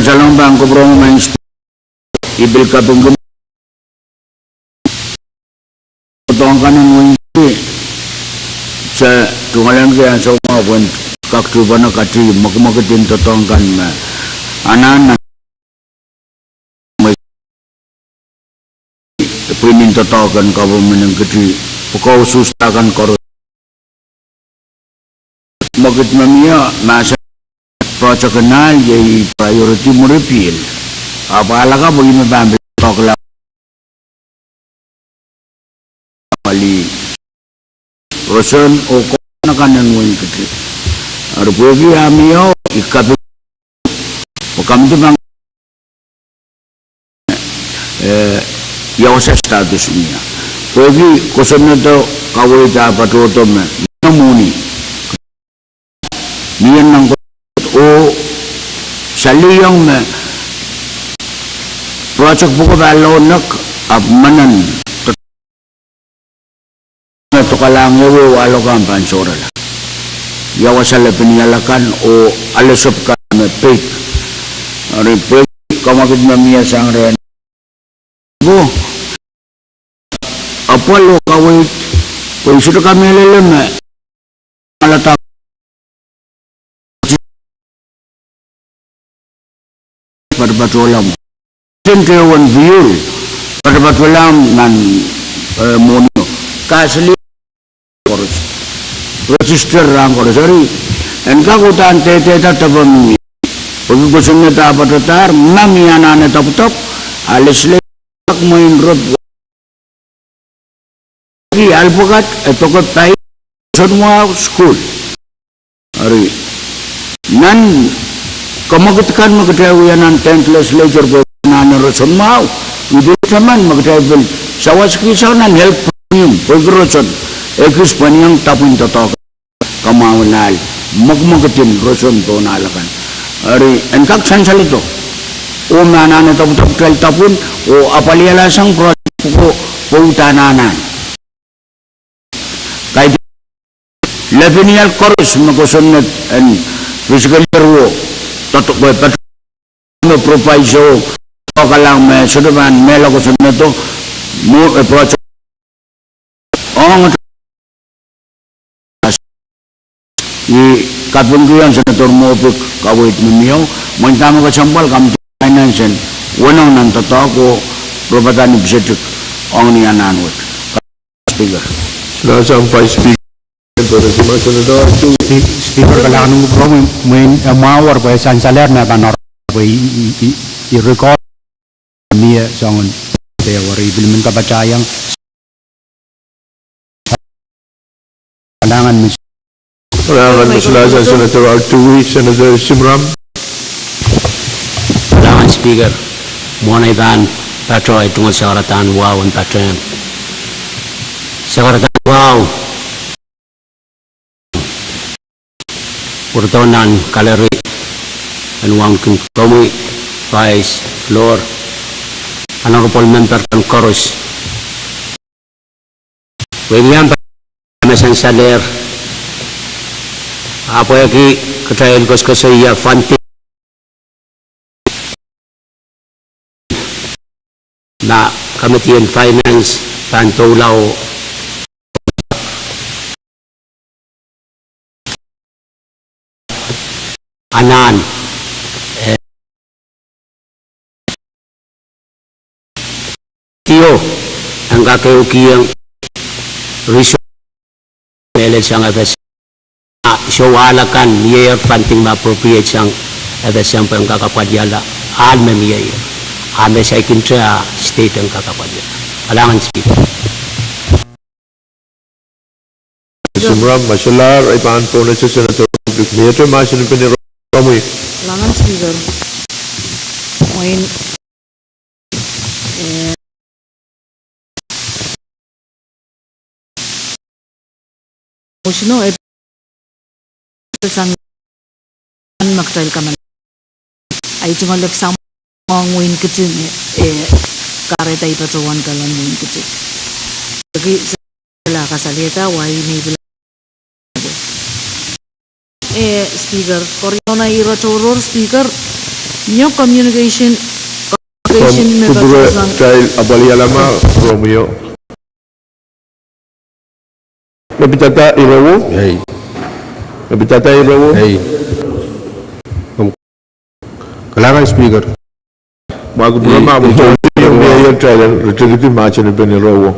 Salong bang ko bro main ibil ka tunggu potong kanan mungkin sa tungalan kaya so pun kaktu bana kati makmaketin totong kan anak pinin totokan kau meneng kati kau sustakan korup maket mamia masa project kenal jadi priority merepil apalagi bagi membambil tokla kali roson oko nakanan win kiti arbogi amio ikabi bukan tu bang yawasa statusnya bagi kosonnya tu kawai dapat rotom namuni nian nang o saliyang project buko balonak abmanan to kalang yawo alokan pansora yawa sala pinialakan o alasop ka na pek ari pek kamagid mamia sang ren go apolo kawit kung sudah kami lelem alata Batulam Tinkewan Viul pada Batulam nan Mono kasli register rang sorry enka kutan tete tatabami pagi kusumnya dapat tetar nami anane top alisle main road di alpukat etokot tai semua school hari nan kamagutkan magdawianan 10th Legislature ko na roson mau ibu zaman magdawil sawas kisanan help premium pagroson ekis panyang tapin totok kamawanal magmagatin roson to nalakan ari engkak sansalito o manana taputap 12 tapun o apaliala sang project ko putananan kay Levinial Chorus magosonnat and physical year totok boy pat no proviso kalang me sudaman melo ko sunno to mo project on i Kapungkian Senator Mopik kawit mimiyaw, mointama ka sambal kam finance and wanang nang tatako propatan ibsetik ang niya nanwit. Speaker. Nasa ang Vice Speaker. Speaker kailangan ng bro may mawar pa sa saler na banor pa i-record niya sangon kaya wari bilmen kapacayang kailangan mo sila sa Senator R2, Senator Simram. Kailangan Speaker, muna iban patro ay tungkol sa karatan wow ang patro yan. Sa karatan wow, Purtonan, Kalari, and Wang Kumi, Vice, Floor, Honorable Member ng Chorus. William Pamasan Saler, Apo yaki katrayan ko sa iya fanti na Committee on Finance, Pantulaw, Anan, Tiyo, ang kakayukiyang resource siyang FS. Siwalakan year funding ma-appropriate siyang FSM ang kakapadyala. Alme year. Ame sa ikintra state ang kakapadyala. Alangan Speaker. Simram, Masular, ay paan po na sa Senator Ito masin ng piniro kamoy. Alangan Speaker. Ngayon, motion no, sang magtrail ka man ay tingol sang ang win kitchen kare tayo patawan ka lang win kitchen lagi sa kasalita why may Speaker koryo na iratoror Speaker new communication may patawan Trail abali alama Romeo Nabitata irawo Hey. Nabitata irawo Hey. Kailangan Speaker. Bago programa mo yung mayor trial retribute match ni Benirawo.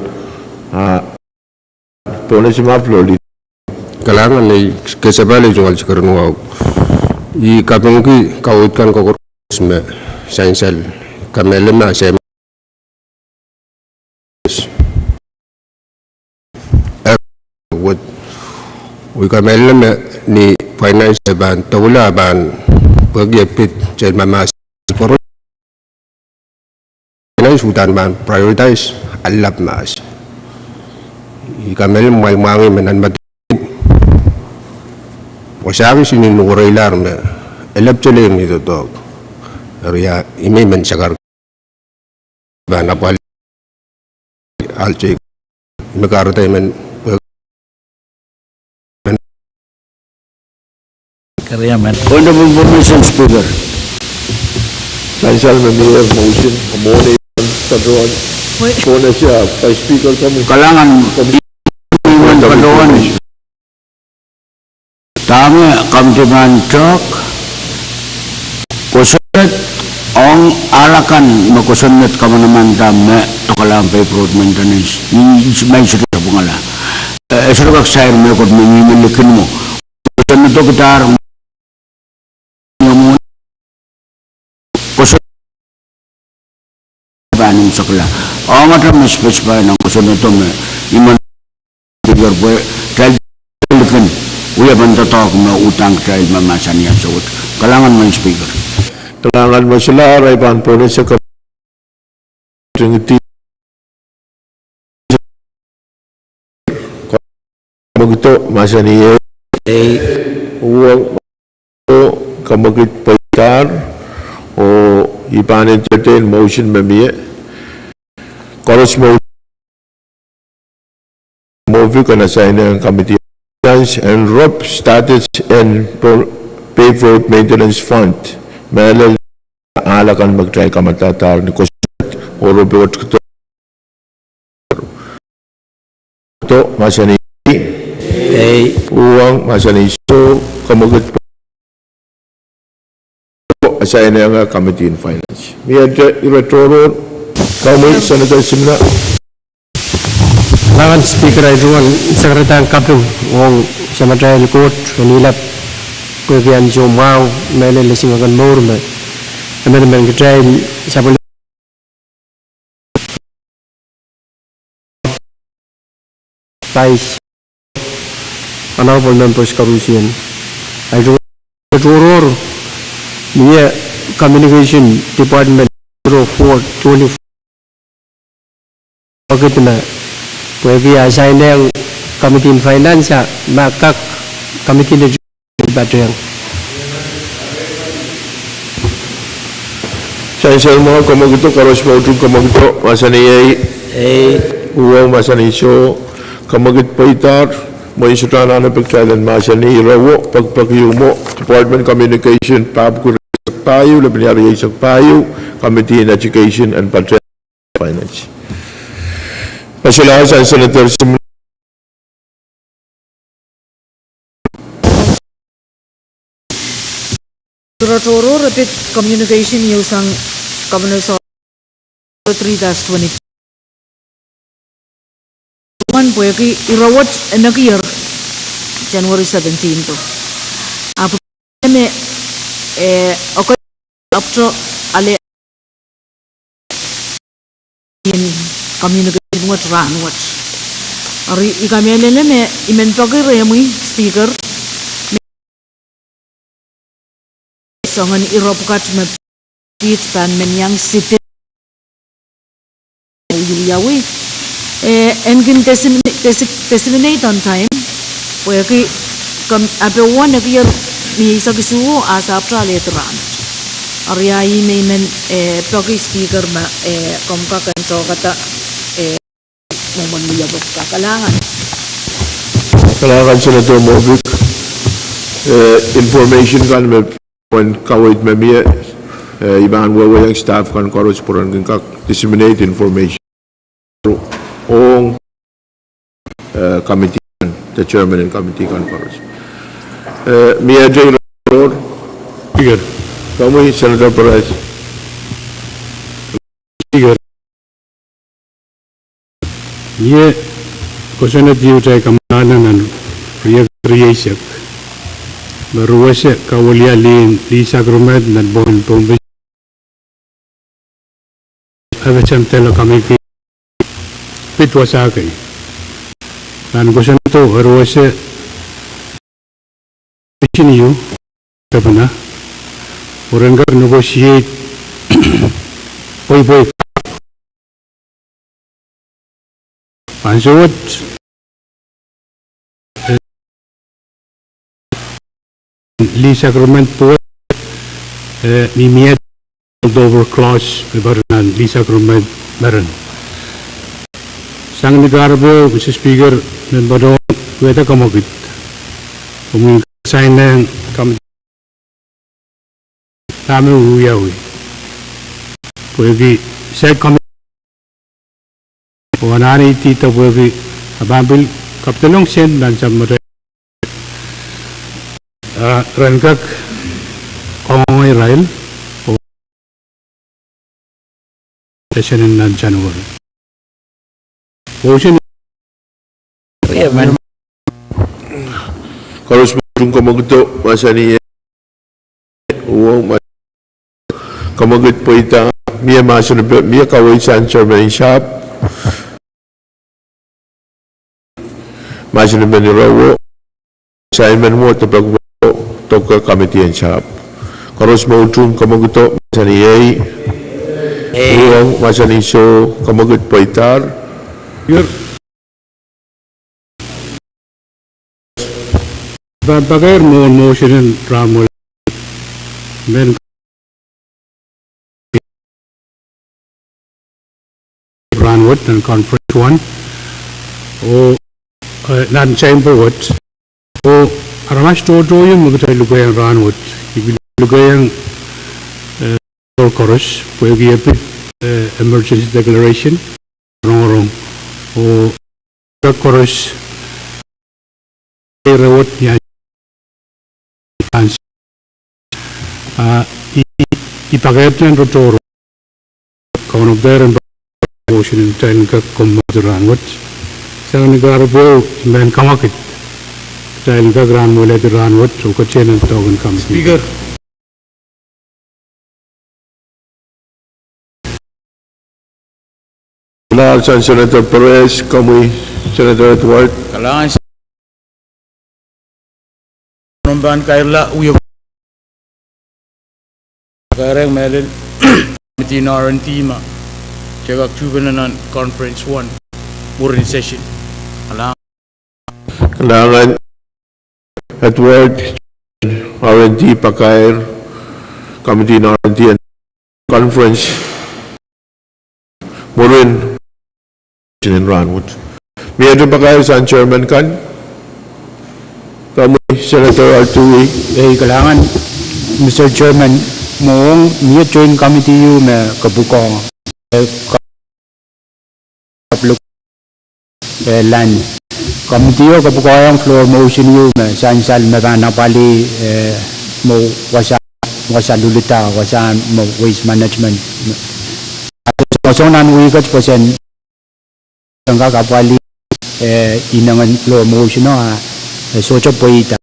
Pone si Mafloli. Kailangan ay kasabali yung alsikaran wow. I kapangki kawitkan ko me sainsal kamelema sa what we kamelema ni finance ban tawla ban pagyapit sa mamas korot finance hutan ban prioritize alap mas ikamel may mangi manan mat o sabi sinunuray lang na elap chale nito to area ime men sakar ba napal alche makarata men Kariyaman. Honorable Permission Speaker. Sansal na mayor motion kumone pagkawan. Pone siya Vice Speaker kami. Kalangan iwan padawan. Tama kamtiman chok kusunat ang alakan makusunat ka mo naman dami to kalampay fraud maintenance may sirita pungala esok sayar mo kod mimilikin mo kusunat to kitar baning sakla amat ram specify ng kusunod to me iman figure boy trial kan uya banta talk na utang trial mamasan niya so kalangan man Speaker Kailangan mo sila ay paan po na sa kapatid magito masa niya uwag kamagit paitar o ipan-entertain motion mamiya chorus motion movie ka na sa inang committee and ROP status and pay for maintenance fund malal alakan mag-try ka matatar ni Kusit o Robert to masani uwang masani so kamagot po assign nga Committee in Finance. Miyadya iretoro kami Senator Simna. Kailangan Speaker ay duwan Sekretary Kapung wong sa Material Court kanilap kuyan siya umaw mele lesing akan more na naman kita sa Vice Honorable Members Karusian ay duwan niya Communication Department 424 bakit na pwede assign na yung Committee in Finance maka Committee na bato yan. Sa mga kamagito, karos mo itong kamagito, masaniyay, uwaw masaniso, kamagit paitar, mo isutan na pagkailan masani, rawo, pagpagiyumo, Department Communication, KAPWARESOU payo, labinyari sa payo, Committee in Education and Pahrek Finance. Pasalahan sa Senator Simna. Suratoro repeat communication usang Communist 3-20. One pwede irawat nag-year January 17 to. Apo me okay after ale in communication what run what. Ari ikamele me imen pagire mo speaker songan iropukat me pit pan menyang city yawi engin disseminate on time pwede ape one year mi sagisuo asa after later on arya men pagi speaker ma komka kanto kata momon miyabok kakalangan Senator Movic information kan me when kawit me miya iban wawayang staff kan koros puran kak disseminate information on committee the chairman and committee kan koros miya jay Speaker. kamu Senator Pahrek Speaker. Ye kusana diu tay kamananan creation. Baruwase kawalia lin Lisa Grumet nan Pohnpei FSMTC kami pitwasakay. Dan kusana to baruwase niyo kapana orang negotiate boy pansawat Lisa Grumet po mimiyat over clause bebaran Lisa Grumet meron sang negara po Mr. Speaker nan badong weta kamagit uming sign ng kami uyawi pwede sa kami wanari tita pwede abambil kaptanong sen dan sa mare rangkak kongoy rail o session in January motion koros mo kamagito masani uwaw kamagit po ita miya masunod miya kaway sa chairman shop masunod ni rawo assignment mo tapag toka committee and shop karos mo utong kamagito masaniyay uwang masaniso kamagit po itar bagay mo motion and ramo then Ranwood and Conference 1 o non-chamber what o aramas toto yung magtay lugay ang Ranwood lugay ang chorus pwede yapit emergency declaration rong o chorus rawat niya ipakayap niyan rotoro kaunong deren motion in tayo nagkakumaduran what sa nagarapo men kamakit tayo nagkagran mo ulit ran what so katsin ang tawagan kami Speaker. Kailangan Senator Perez, kami Senator Edward. Kailangan sa Nomban kaila uyo Kareng melin Committee R&T ma Jagak Juvenanan Conference 1 Murin session Kailangan Edward R&D Pakair Committee R&D and Conference Murin in Ranwood. May ito Pakair sa chairman kan? Kami Senator Artui. Kailangan, Mr. Chairman, moong niya join committee yu na kabukong kapluk land. Committee yu kabukong yung floor motion yu na saan napali mo wasa lulita, wasa mo waste management. So nan wikat pasen ang kakapali inangan floor motion no so chopoita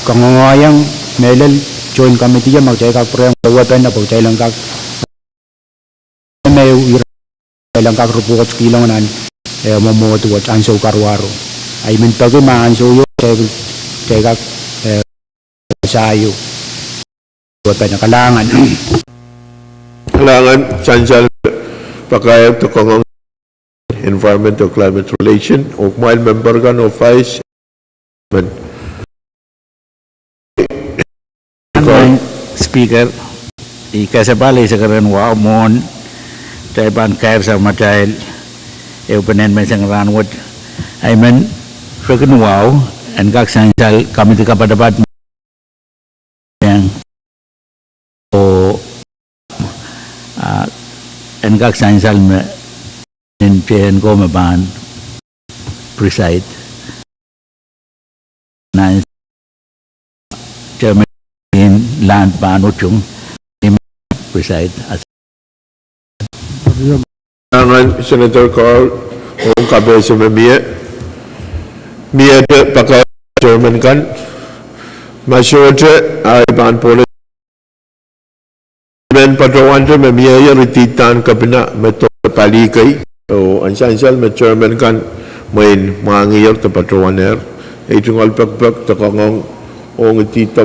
kangangayang melal join committee yang magchay kak proyang weapon na po chay lang kak may lang kak rupukot kilongan mamoto at anso karwaro ay mentagi maanso yo chay kak sayo weapon na Kailangan Chancel Pakayag to Kongong Environment or Climate Relation o kumain member kan o Vice Speaker ikasabali sa karan wa mon taiban kair sa matail penen men sang ranwat ay men freaking wow and kak sansal kami tika padapat yang and kak sansal me in pen ko maban preside na chairman in land ban uchung preside as Kailangan Senator Carl o kabesa Mia de Pakayag chairman kan masyodre ay ban pole men patrawan to Mia rititan kabina meto palikay o ansansal me chairman kan main mangiyar to patrawaner ay tungal pagpag to kongong o ngitita